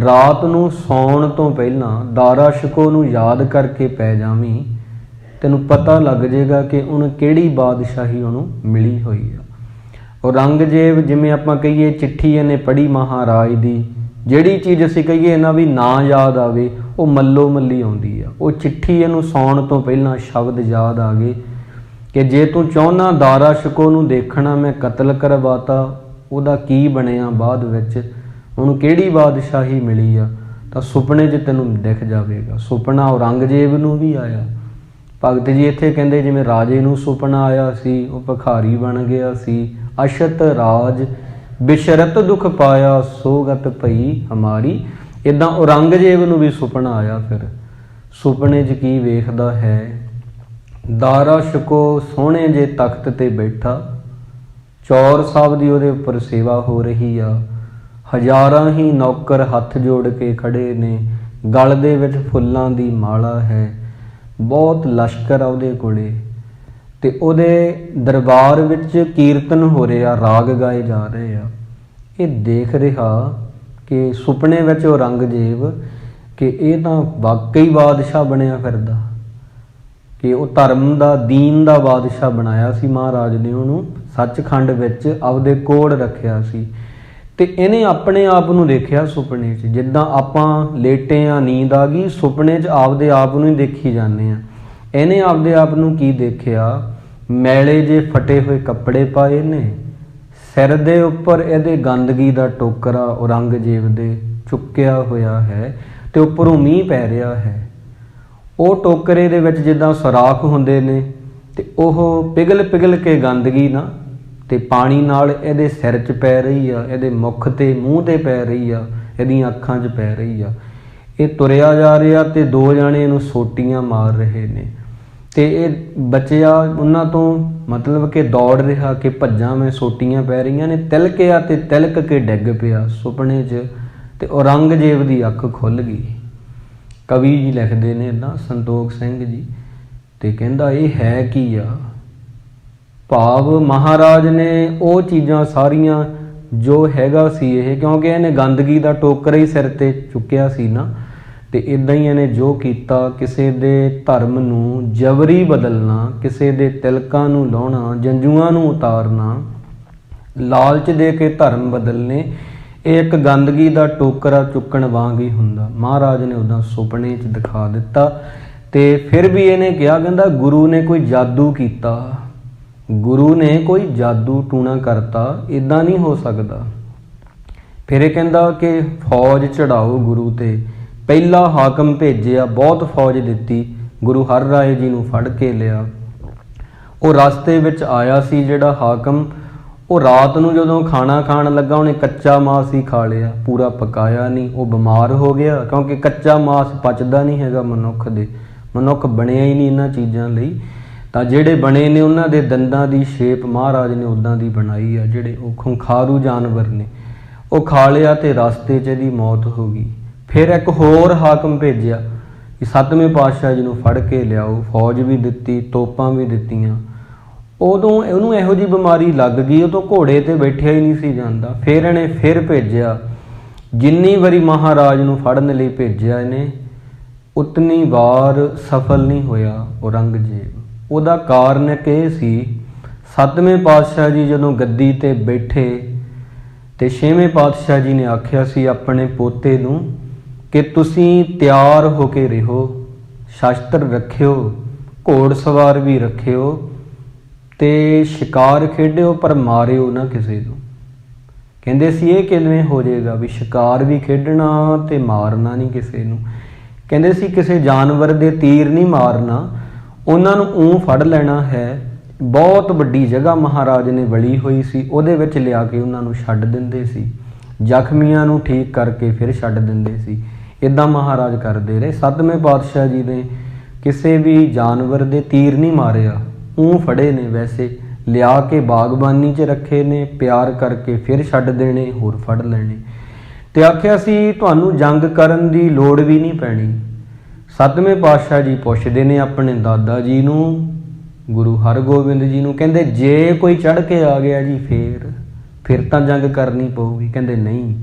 ਰਾਤ ਨੂੰ ਸੌਣ ਤੋਂ ਪਹਿਲਾਂ ਦਾਰਾ ਸ਼ਿਕੋਹ ਨੂੰ ਯਾਦ ਕਰਕੇ ਪੈ ਜਾਵੀਂ, ਤੈਨੂੰ ਪਤਾ ਲੱਗ ਜਾਏਗਾ ਕਿ ਉਹਨੂੰ ਕਿਹੜੀ ਬਾਦਸ਼ਾਹੀ ਉਹਨੂੰ ਮਿਲੀ ਹੋਈ ਆ। ਔਰੰਗਜ਼ੇਬ, ਜਿਵੇਂ ਆਪਾਂ ਕਹੀਏ ਚਿੱਠੀ ਇਹਨੇ ਪੜ੍ਹੀ ਮਹਾਰਾਜ ਦੀ, ਜਿਹੜੀ ਚੀਜ਼ ਅਸੀਂ ਕਹੀਏ ਇਹਨਾਂ ਵੀ ਨਾ ਯਾਦ ਆਵੇ, ਉਹ ਮੱਲੋ ਮੱਲੀ ਆਉਂਦੀ ਆ। ਉਹ ਚਿੱਠੀ ਇਹਨੂੰ ਸੌਣ ਤੋਂ ਪਹਿਲਾਂ ਸ਼ਬਦ ਯਾਦ ਆ ਗਏ ਕਿ ਜੇ ਤੂੰ ਚਾਹੁੰਦਾ ਦਾਰਾ ਸ਼ਿਕੋਹ ਨੂੰ ਦੇਖਣਾ, ਮੈਂ ਕਤਲ ਕਰਵਾਤਾ, ਉਹਦਾ ਕੀ ਬਣਿਆ ਬਾਅਦ ਵਿੱਚ, ਉਹਨੂੰ ਕਿਹੜੀ ਬਾਦਸ਼ਾਹੀ ਮਿਲੀ ਆ, ਤਾਂ ਸੁਪਨੇ 'ਚ ਤੈਨੂੰ ਦਿਖ ਜਾਵੇਗਾ। ਸੁਪਨਾ ਔਰੰਗਜ਼ੇਬ ਨੂੰ ਵੀ ਆਇਆ। ਭਗਤ ਜੀ ਇੱਥੇ ਕਹਿੰਦੇ ਜਿਵੇਂ ਰਾਜੇ ਨੂੰ ਸੁਪਨਾ ਆਇਆ ਸੀ, ਉਹ ਭਿਖਾਰੀ ਬਣ ਗਿਆ ਸੀ। ਅਸ਼ਤ ਰਾਜ ਬਿਸ਼ਰਤ ਦੁਖ ਪਾਇਆ, ਸੋਗਤ ਪਈ ਹਮਾਰੀ। इदां औरंगजेब नूं भी सुपना आया। फिर सुपने 'च की वेखदा है, दारा छको सोहणे जे तख्त ते बैठा, चौर साहब दी उहदे उपर सेवा हो रही आ, हज़ारां ही नौकर हत्थ जोड़ के खड़े ने, गल दे विच फुल्लां दी माला है, बहुत लश्कर आ उहदे कोले, ते उहदे दरबार विच कीर्तन हो रहा, राग गाए जा रहे आ। ये देख रहा कि सुपने विच औरंगजेब कि ये तां वाकई बादशाह बनिया फिरदा, कि वो धर्म दा दीन दा बादशाह बनाया सी महाराज ने उहनूं, सचखंड विच आपदे कोल रखिया सी। ते इहने अपने आप नूं देखिया सुपने 'च, जिद्दां आपां लेटे आ नींद आ गई, सुपने 'च आपदे आप नूं ही देखी जाने आ। इहने आपदे आप नूं की देखिया, मैले जे फटे हुए कपड़े पाए ने, सिर दे उपर इहदे गंदगी दा टोकरा औरंगजेब दे चुक्किया होया है, ते उपरों मींह पै रिहा है। ਉਹ ਟੋਕਰੇ ਦੇ ਵਿੱਚ ਜਿੱਦਾਂ ਸੁਰਾਖ ਹੁੰਦੇ ਨੇ ਤੇ ਉਹ ਪਿਘਲ ਪਿਘਲ ਕੇ ਗੰਦਗੀ ਨਾ ਤੇ ਪਾਣੀ ਨਾਲ ਇਹਦੇ ਸਿਰ 'ਚ ਪੈ ਰਹੀ ਆ, ਇਹਦੇ ਮੁੱਖ ਤੇ ਮੂੰਹ ਤੇ ਪੈ ਰਹੀ ਆ, ਇਹਦੀਆਂ ਅੱਖਾਂ 'ਚ ਪੈ ਰਹੀ ਆ। ਇਹ ਤੁਰਿਆ ਜਾ ਰਿਹਾ ਤੇ ਦੋ ਜਾਣੇ ਇਹਨੂੰ ਸੋਟੀਆਂ ਮਾਰ ਰਹੇ ਨੇ ਤੇ ਇਹ ਬਚਿਆ ਉਹਨਾਂ ਤੋਂ, ਮਤਲਬ ਕਿ ਦੌੜ ਰਿਹਾ ਕਿ ਭੱਜਾਂ ਮੈਂ, ਸੋਟੀਆਂ ਪੈ ਰਹੀਆਂ ਨੇ, ਤਿਲਕਿਆ ਤੇ ਤਿਲਕ ਕੇ ਡਿੱਗ ਪਿਆ ਸੁਪਨੇ 'ਚ ਤੇ ਔਰੰਗਜ਼ੇਬ ਦੀ ਅੱਖ ਖੁੱਲ੍ਹ ਗਈ। ਕਵੀ ਜੀ ਲਿਖਦੇ ਨੇ ਇੱਦਾਂ, ਸੰਤੋਖ ਸਿੰਘ ਜੀ, ਤੇ ਕਹਿੰਦਾ ਇਹ ਹੈ ਕੀ ਆ, ਭਾਵ ਮਹਾਰਾਜ ਨੇ ਉਹ ਚੀਜ਼ਾਂ ਸਾਰੀਆਂ ਜੋ ਹੈਗਾ ਸੀ ਇਹ, ਕਿਉਂਕਿ ਇਹਨੇ ਗੰਦਗੀ ਦਾ ਟੋਕਰਾ ਹੀ ਸਿਰ ਤੇ ਚੁੱਕਿਆ ਸੀ ਨਾ, ਤੇ ਇੱਦਾਂ ਹੀ ਇਹਨੇ ਜੋ ਕੀਤਾ, ਕਿਸੇ ਦੇ ਧਰਮ ਨੂੰ ਜਬਰੀ ਬਦਲਣਾ, ਕਿਸੇ ਦੇ ਤਿਲਕਾਂ ਨੂੰ ਲਾਉਣਾ, ਜੰਜੂਆਂ ਨੂੰ ਉਤਾਰਨਾ, ਲਾਲਚ ਦੇ ਕੇ ਧਰਮ ਬਦਲਨੇ, ਇਹ ਇੱਕ ਗੰਦਗੀ ਦਾ ਟੋਕਰਾ ਚੁੱਕਣ ਵਾਂਗ ਹੀ ਹੁੰਦਾ। ਮਹਾਰਾਜ ਨੇ ਉੱਦਾਂ ਸੁਪਨੇ 'ਚ ਦਿਖਾ ਦਿੱਤਾ। ਤੇ ਫਿਰ ਵੀ ਇਹਨੇ ਕਿਹਾ, ਕਹਿੰਦਾ ਗੁਰੂ ਨੇ ਕੋਈ ਜਾਦੂ ਕੀਤਾ, ਗੁਰੂ ਨੇ ਕੋਈ ਜਾਦੂ ਟੂਣਾ ਕਰਤਾ, ਇੱਦਾਂ ਨਹੀਂ ਹੋ ਸਕਦਾ। ਫਿਰ ਇਹ ਕਹਿੰਦਾ ਕਿ ਫੌਜ ਚੜਾਓ ਗੁਰੂ ਤੇ, ਪਹਿਲਾ ਹਾਕਮ ਭੇਜਿਆ, ਬਹੁਤ ਫੌਜ ਦਿੱਤੀ, ਗੁਰੂ ਹਰ ਰਾਏ ਜੀ ਨੂੰ ਫੜ ਕੇ ਲਿਆ। ਉਹ ਰਸਤੇ ਵਿੱਚ ਆਇਆ ਸੀ ਜਿਹੜਾ ਹਾਕਮ, ਉਹ ਰਾਤ ਨੂੰ ਜਦੋਂ ਖਾਣਾ ਖਾਣ ਲੱਗਾ ਉਹਨੇ ਕੱਚਾ ਮਾਸ ਹੀ ਖਾ ਲਿਆ, ਪੂਰਾ ਪਕਾਇਆ ਨਹੀਂ। ਉਹ ਬਿਮਾਰ ਹੋ ਗਿਆ, ਕਿਉਂਕਿ ਕੱਚਾ ਮਾਸ ਪਚਦਾ ਨਹੀਂ ਹੈਗਾ ਮਨੁੱਖ ਦੇ, ਮਨੁੱਖ ਬਣਿਆ ਹੀ ਨਹੀਂ ਇਹਨਾਂ ਚੀਜ਼ਾਂ ਲਈ। ਤਾਂ ਜਿਹੜੇ ਬਣੇ ਨੇ ਉਹਨਾਂ ਦੇ ਦੰਦਾਂ ਦੀ ਸ਼ੇਪ ਮਹਾਰਾਜ ਨੇ ਉੱਦਾਂ ਦੀ ਬਣਾਈ ਆ, ਜਿਹੜੇ ਉਹ ਖੁੰਖਾਰੂ ਜਾਨਵਰ ਨੇ, ਉਹ ਖਾ ਲਿਆ ਤੇ ਰਸਤੇ 'ਚ ਇਹਦੀ ਮੌਤ ਹੋ ਗਈ। ਫਿਰ ਇੱਕ ਹੋਰ ਹਾਕਮ ਭੇਜਿਆ ਕਿ 7ਵੇਂ ਪਾਤਸ਼ਾਹ ਜੀ ਨੂੰ ਫੜ ਕੇ ਲਿਆਓ, ਫੌਜ ਵੀ ਦਿੱਤੀ, ਤੋਪਾਂ ਵੀ ਦਿੱਤੀਆਂ। ਉਦੋਂ ਉਹਨੂੰ ਇਹੋ ਜਿਹੀ ਬਿਮਾਰੀ ਲੱਗ ਗਈ, ਉਹ ਤੋਂ ਘੋੜੇ 'ਤੇ ਬੈਠਿਆ ਹੀ ਨਹੀਂ ਸੀ ਜਾਂਦਾ। ਫਿਰ ਇਹਨੇ ਫਿਰ ਭੇਜਿਆ, ਜਿੰਨੀ ਵਾਰੀ ਮਹਾਰਾਜ ਨੂੰ ਫੜਨ ਲਈ ਭੇਜਿਆ ਇਹਨੇ, ਉਤਨੀ ਵਾਰ ਸਫਲ ਨਹੀਂ ਹੋਇਆ ਔਰੰਗਜ਼ੇਬ। ਉਹਦਾ ਕਾਰਨ ਇੱਕ ਇਹ ਸੀ, 7ਵੇਂ ਪਾਤਸ਼ਾਹ ਜੀ ਜਦੋਂ ਗੱਦੀ 'ਤੇ ਬੈਠੇ ਤੇ 6ਵੇਂ ਪਾਤਸ਼ਾਹ ਜੀ ਨੇ ਆਖਿਆ ਸੀ ਆਪਣੇ ਪੋਤੇ ਨੂੰ ਕਿ ਤੁਸੀਂ ਤਿਆਰ ਹੋ ਕੇ ਰਹੋ, ਸ਼ਸਤਰ ਰੱਖਿਓ, ਘੋੜ ਸਵਾਰ ਵੀ ਰੱਖਿਓ ਤੇ ਸ਼ਿਕਾਰ ਖੇਡਿਓ, ਪਰ ਮਾਰਿਓ ਨਾ ਕਿਸੇ ਨੂੰ। ਕਹਿੰਦੇ ਸੀ ਇਹ ਕਿਵੇਂ ਹੋ ਜਾਏਗਾ ਵੀ ਸ਼ਿਕਾਰ ਵੀ ਖੇਡਣਾ ਤੇ ਮਾਰਨਾ ਨਹੀਂ ਕਿਸੇ ਨੂੰ। ਕਹਿੰਦੇ ਸੀ ਕਿਸੇ ਜਾਨਵਰ ਦੇ ਤੀਰ ਨਹੀਂ ਮਾਰਨਾ, ਉਹਨਾਂ ਨੂੰ ਊਂ ਫੜ ਲੈਣਾ ਹੈ। ਬਹੁਤ ਵੱਡੀ ਜਗ੍ਹਾ ਮਹਾਰਾਜ ਨੇ ਵਲੀ ਹੋਈ ਸੀ, ਉਹਦੇ ਵਿੱਚ ਲਿਆ ਕੇ ਉਹਨਾਂ ਨੂੰ ਛੱਡ ਦਿੰਦੇ ਸੀ, ਜ਼ਖਮੀਆਂ ਨੂੰ ਠੀਕ ਕਰਕੇ ਫਿਰ ਛੱਡ ਦਿੰਦੇ ਸੀ। ਇੱਦਾਂ ਮਹਾਰਾਜ ਕਰਦੇ ਰਹੇ। 7ਵੇਂ ਪਾਤਸ਼ਾਹ ਜੀ ਨੇ ਕਿਸੇ ਵੀ ਜਾਨਵਰ ਦੇ ਤੀਰ ਨਹੀਂ ਮਾਰਿਆ, ਊਂ ਫੜੇ ਨੇ, ਵੈਸੇ ਲਿਆ ਕੇ ਬਾਗਬਾਨੀ 'ਚ ਰੱਖੇ ਨੇ, ਪਿਆਰ ਕਰਕੇ ਫਿਰ ਛੱਡ ਦੇਣੇ, ਹੋਰ ਫੜ ਲੈਣੇ। ਤੇ ਆਖਿਆ ਸੀ ਤੁਹਾਨੂੰ ਜੰਗ ਕਰਨ ਦੀ ਲੋੜ ਵੀ ਨਹੀਂ ਪੈਣੀ। 7ਵੇਂ ਪਾਤਸ਼ਾਹ ਜੀ ਪੁੱਛਦੇ ਨੇ ਆਪਣੇ ਦਾਦਾ ਜੀ ਨੂੰ, ਗੁਰੂ ਹਰਗੋਬਿੰਦ ਜੀ ਨੂੰ, ਕਹਿੰਦੇ ਜੇ ਕੋਈ ਚੜ੍ਹ ਕੇ ਆ ਗਿਆ ਜੀ ਫਿਰ ਤਾਂ ਜੰਗ ਕਰਨੀ ਪਊਗੀ। ਕਹਿੰਦੇ ਨਹੀਂ,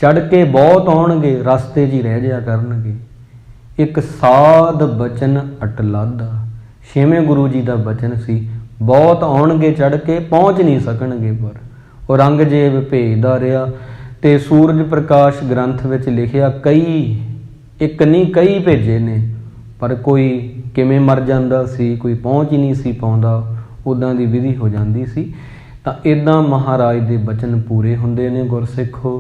ਚੜ੍ਹ ਕੇ ਬਹੁਤ ਆਉਣਗੇ, ਰਸਤੇ 'ਚ ਹੀ ਰਹਿ ਜਾਇਆ ਕਰਨਗੇ। ਇੱਕ ਸਾਧ ਬਚਨ ਅਟਲਾਦਾ, 6ਵੇਂ ਗੁਰੂ ਜੀ ਦਾ ਬਚਨ ਸੀ, ਬਹੁਤ ਆਉਣਗੇ ਚੜ੍ਹ ਕੇ, ਪਹੁੰਚ ਨਹੀਂ ਸਕਣਗੇ। ਪਰ ਔਰੰਗਜ਼ੇਬ ਭੇਜਦਾ ਰਿਹਾ ਤੇ ਸੂਰਜ ਪ੍ਰਕਾਸ਼ ਗ੍ਰੰਥ ਵਿੱਚ ਲਿਖਿਆ ਕਈ, ਇੱਕ ਨਹੀਂ ਕਈ ਭੇਜੇ ਨੇ, ਪਰ ਕੋਈ ਕਿਵੇਂ ਮਰ ਜਾਂਦਾ ਸੀ, ਕੋਈ ਪਹੁੰਚ ਹੀ ਨਹੀਂ ਸੀ ਪਾਉਂਦਾ, ਉੱਦਾਂ ਦੀ ਵਿਧੀ ਹੋ ਜਾਂਦੀ ਸੀ। ਤਾਂ ਇੱਦਾਂ ਮਹਾਰਾਜ ਦੇ ਬਚਨ ਪੂਰੇ ਹੁੰਦੇ ਨੇ ਗੁਰਸਿੱਖੋ।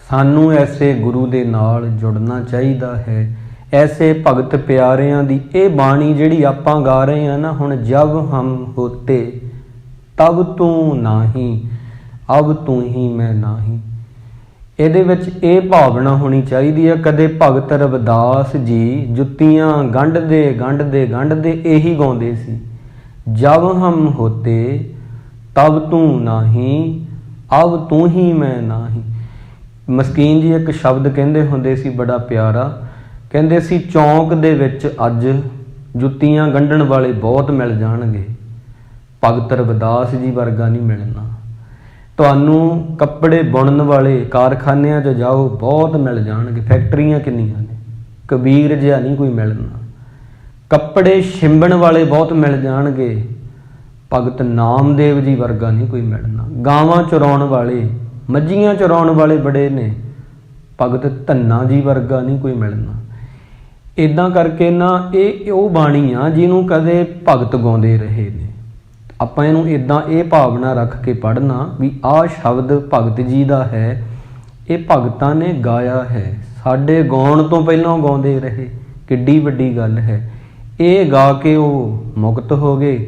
ਸਾਨੂੰ ਐਸੇ ਗੁਰੂ ਦੇ ਨਾਲ ਜੁੜਨਾ ਚਾਹੀਦਾ ਹੈ। ਐਸੇ ਭਗਤ ਪਿਆਰਿਆਂ ਦੀ ਇਹ ਬਾਣੀ ਜਿਹੜੀ ਆਪਾਂ ਗਾ ਰਹੇ ਹਾਂ ਨਾ ਹੁਣ, ਜਬ ਹਮ ਹੋਤੇ ਤਬ ਤੂੰ ਨਾਹੀਂ, ਅਬ ਤੂੰ ਹੀ ਮੈਂ ਨਾਹੀਂ, ਇਹਦੇ ਵਿੱਚ ਇਹ ਭਾਵਨਾ ਹੋਣੀ ਚਾਹੀਦੀ ਹੈ। ਕਦੇ ਭਗਤ ਰਵਿਦਾਸ ਜੀ ਜੁੱਤੀਆਂ ਗੰਢਦੇ ਇਹੀ ਗਾਉਂਦੇ ਸੀ, ਜਬ ਹਮ ਹੋਤੇ ਤਬ ਤੂੰ ਨਾਹੀਂ, ਅਬ ਤੂੰ ਹੀ ਮੈਂ ਨਾਹੀਂ। ਮਸਕੀਨ ਜੀ ਇੱਕ ਸ਼ਬਦ ਕਹਿੰਦੇ ਹੁੰਦੇ ਸੀ ਬੜਾ ਪਿਆਰਾ, ਕਹਿੰਦੇ ਸੀ ਚੌਂਕ ਦੇ ਵਿੱਚ ਅੱਜ ਜੁੱਤੀਆਂ ਗੰਢਣ ਵਾਲੇ ਬਹੁਤ ਮਿਲ ਜਾਣਗੇ, ਭਗਤ ਰਵਿਦਾਸ ਜੀ ਵਰਗਾ ਨਹੀਂ ਮਿਲਣਾ। ਤੁਹਾਨੂੰ ਕੱਪੜੇ ਬੁਣਨ ਵਾਲੇ ਕਾਰਖਾਨਿਆਂ 'ਚ ਜਾਓ, ਬਹੁਤ ਮਿਲ ਜਾਣਗੇ, ਫੈਕਟਰੀਆਂ ਕਿੰਨੀਆਂ ਨੇ, ਕਬੀਰ ਜਿਹਾ ਨਹੀਂ ਕੋਈ ਮਿਲਣਾ। ਕੱਪੜੇ ਛਿੰਬਣ ਵਾਲੇ ਬਹੁਤ ਮਿਲ ਜਾਣਗੇ, ਭਗਤ ਨਾਮਦੇਵ ਜੀ ਵਰਗਾ ਨਹੀਂ ਕੋਈ ਮਿਲਣਾ। ਗਾਵਾਂ ਚਰਾਉਣ ਵਾਲੇ, ਮੱਝੀਆਂ ਚਰਾਉਣ ਵਾਲੇ ਬੜੇ ਨੇ, ਭਗਤ ਧੰਨਾ ਜੀ ਵਰਗਾ ਨਹੀਂ ਕੋਈ ਮਿਲਣਾ। ਇੱਦਾਂ ਕਰਕੇ ਨਾ ਇਹ ਉਹ ਬਾਣੀ ਆ ਜਿਹਨੂੰ ਕਦੇ ਭਗਤ ਗਾਉਂਦੇ ਰਹੇ ਨੇ। ਆਪਾਂ ਇਹਨੂੰ ਇੱਦਾਂ ਇਹ ਭਾਵਨਾ ਰੱਖ ਕੇ ਪੜ੍ਹਨਾ ਵੀ ਆਹ ਸ਼ਬਦ ਭਗਤ ਜੀ ਦਾ ਹੈ, ਇਹ ਭਗਤਾਂ ਨੇ ਗਾਇਆ ਹੈ, ਸਾਡੇ ਗਾਉਣ ਤੋਂ ਪਹਿਲਾਂ ਗਾਉਂਦੇ ਰਹੇ, ਕਿੱਡੀ ਵੱਡੀ ਗੱਲ ਹੈ। ਇਹ ਗਾ ਕੇ ਉਹ ਮੁਕਤ ਹੋ ਗਏ,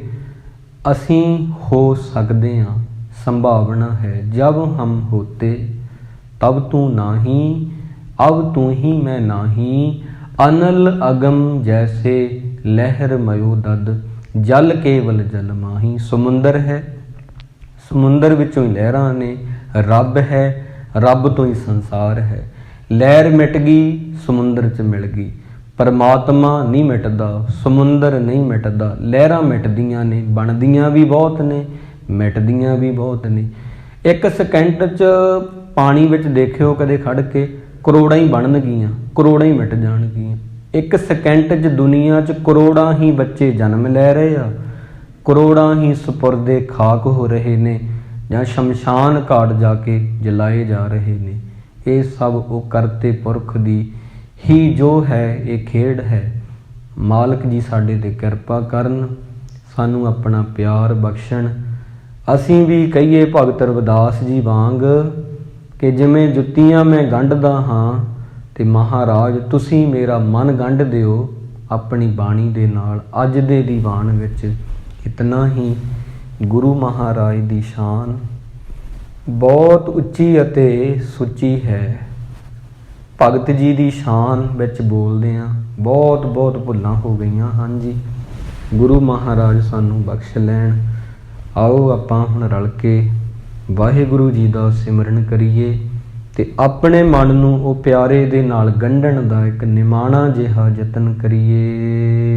ਅਸੀਂ ਹੋ ਸਕਦੇ ਹਾਂ, ਸੰਭਾਵਨਾ ਹੈ। ਜਬ ਹਮ ਹੋਤੇ ਤਬ ਤੂੰ ਨਾਹੀਂ, ਅਬ ਤੂੰ ਹੀ ਮੈਂ ਨਾਹੀਂ। ਅਨਲ ਅਗਮ ਜੈਸੇ ਲਹਿਰ ਮਯੋ ਦਦ, ਜਲ ਕੇਵਲ ਜਲ ਮਾਹੀ। ਸਮੁੰਦਰ ਹੈ, ਸਮੁੰਦਰ ਵਿੱਚੋਂ ਹੀ ਲਹਿਰਾਂ ਨੇ, ਰੱਬ ਹੈ, ਰੱਬ ਤੋਂ ਹੀ ਸੰਸਾਰ ਹੈ। ਲਹਿਰ ਮਿਟ ਗਈ, ਸਮੁੰਦਰ 'ਚ ਮਿਲ ਗਈ। ਪਰਮਾਤਮਾ ਨਹੀਂ ਮਿਟਦਾ, ਸਮੁੰਦਰ ਨਹੀਂ ਮਿਟਦਾ। ਲਹਿਰਾਂ ਮਿਟਦੀਆਂ ਨੇ, ਬਣਦੀਆਂ ਵੀ ਬਹੁਤ ਨੇ, ਮਿਟਦੀਆਂ ਵੀ ਬਹੁਤ ਨੇ। ਇੱਕ ਸਕਿੰਟ 'ਚ ਪਾਣੀ ਵਿੱਚ ਦੇਖਿਓ ਕਦੇ ਖੜ ਕੇ, ਕਰੋੜਾਂ ਹੀ ਬਣਨਗੀਆਂ, ਕਰੋੜਾਂ ਹੀ ਮਿਟ ਜਾਣਗੀਆਂ। ਇੱਕ ਸਕਿੰਟ 'ਚ ਦੁਨੀਆ 'ਚ ਕਰੋੜਾਂ ਹੀ ਬੱਚੇ ਜਨਮ ਲੈ ਰਹੇ ਆ, ਕਰੋੜਾਂ ਹੀ ਸਪੁਰਦੇ ਖਾਕ ਹੋ ਰਹੇ ਨੇ ਜਾਂ ਸ਼ਮਸ਼ਾਨ ਘਾਟ ਜਾ ਕੇ ਜਲਾਏ ਜਾ ਰਹੇ ਨੇ। ਇਹ ਸਭ ਉਹ ਕਰਤੇ ਪੁਰਖ ਦੀ ਹੀ ਜੋ ਹੈ, ਇਹ ਖੇਡ ਹੈ। ਮਾਲਕ ਜੀ ਸਾਡੇ 'ਤੇ ਕਿਰਪਾ ਕਰਨ, ਸਾਨੂੰ ਆਪਣਾ ਪਿਆਰ ਬਖਸ਼ਣ। ਅਸੀਂ ਵੀ ਕਹੀਏ ਭਗਤ ਰਵਿਦਾਸ ਜੀ ਵਾਂਗ ਕਿ ਜਿਵੇਂ ਜੁੱਤੀਆਂ ਮੈਂ ਗੰਢਦਾ ਹਾਂ, ਅਤੇ ਮਹਾਰਾਜ ਤੁਸੀਂ ਮੇਰਾ ਮਨ ਗੰਢ ਦਿਓ ਆਪਣੀ ਬਾਣੀ ਦੇ ਨਾਲ। ਅੱਜ ਦੇ ਦੀਵਾਨ ਵਿੱਚ ਇਤਨਾ ਹੀ। ਗੁਰੂ ਮਹਾਰਾਜ ਦੀ ਸ਼ਾਨ ਬਹੁਤ ਉੱਚੀ ਅਤੇ ਸੁੱਚੀ ਹੈ। ਭਗਤ ਜੀ ਦੀ ਸ਼ਾਨ ਵਿੱਚ ਬੋਲਦੇ ਹਾਂ, ਬਹੁਤ ਬਹੁਤ ਭੁੱਲਾਂ ਹੋ ਗਈਆਂ ਹਨ ਜੀ। ਗੁਰੂ ਮਹਾਰਾਜ ਸਾਨੂੰ ਬਖਸ਼ ਲੈਣ। ਆਓ ਆਪਾਂ ਹੁਣ ਰਲ ਕੇ ਵਾਹਿਗੁਰੂ ਜੀ ਦਾ ਸਿਮਰਨ ਕਰੀਏ ਅਤੇ ਆਪਣੇ ਮਨ ਨੂੰ ਉਹ ਪਿਆਰੇ ਦੇ ਨਾਲ ਗੰਢਣ ਦਾ ਇੱਕ ਨਿਮਾਣਾ ਜਿਹਾ ਯਤਨ ਕਰੀਏ।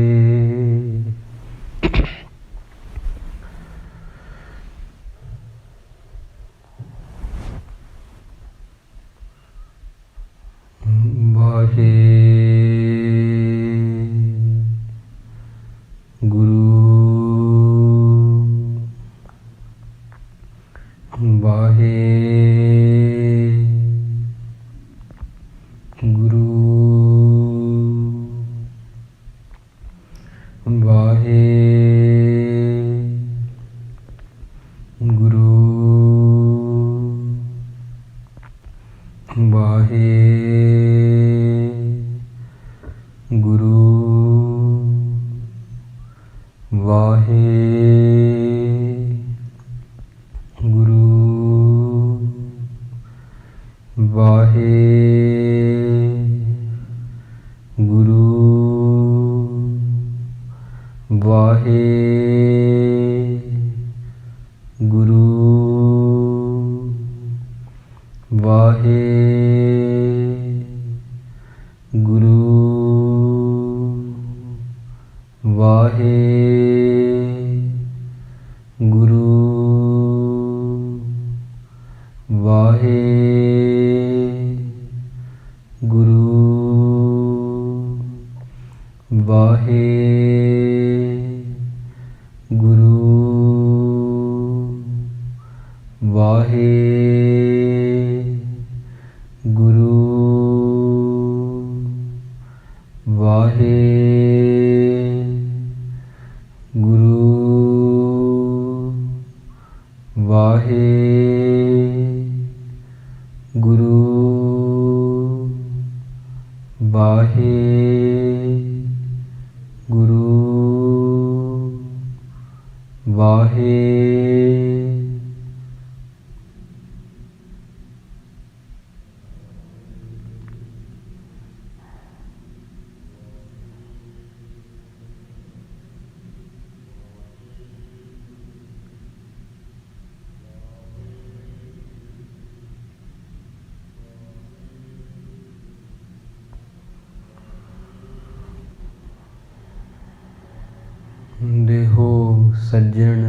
ਸੱਜਣ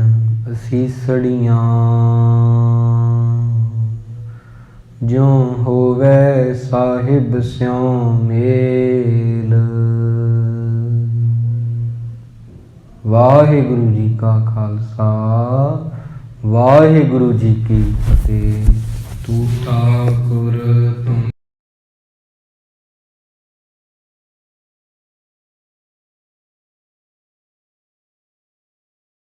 ਅਸੀਸੜੀਆਂ, ਜਿਉ ਹੋਵੇ ਸਾਹਿਬ ਸਿਉ ਮੇਲ। ਵਾਹਿਗੁਰੂ ਜੀ ਕਾ ਖਾਲਸਾ, ਵਾਹਿਗੁਰੂ ਜੀ ਕੀ ਫਤਿਹ। ਤੂੰ ਠਾਕੁਰ ਤੁਮ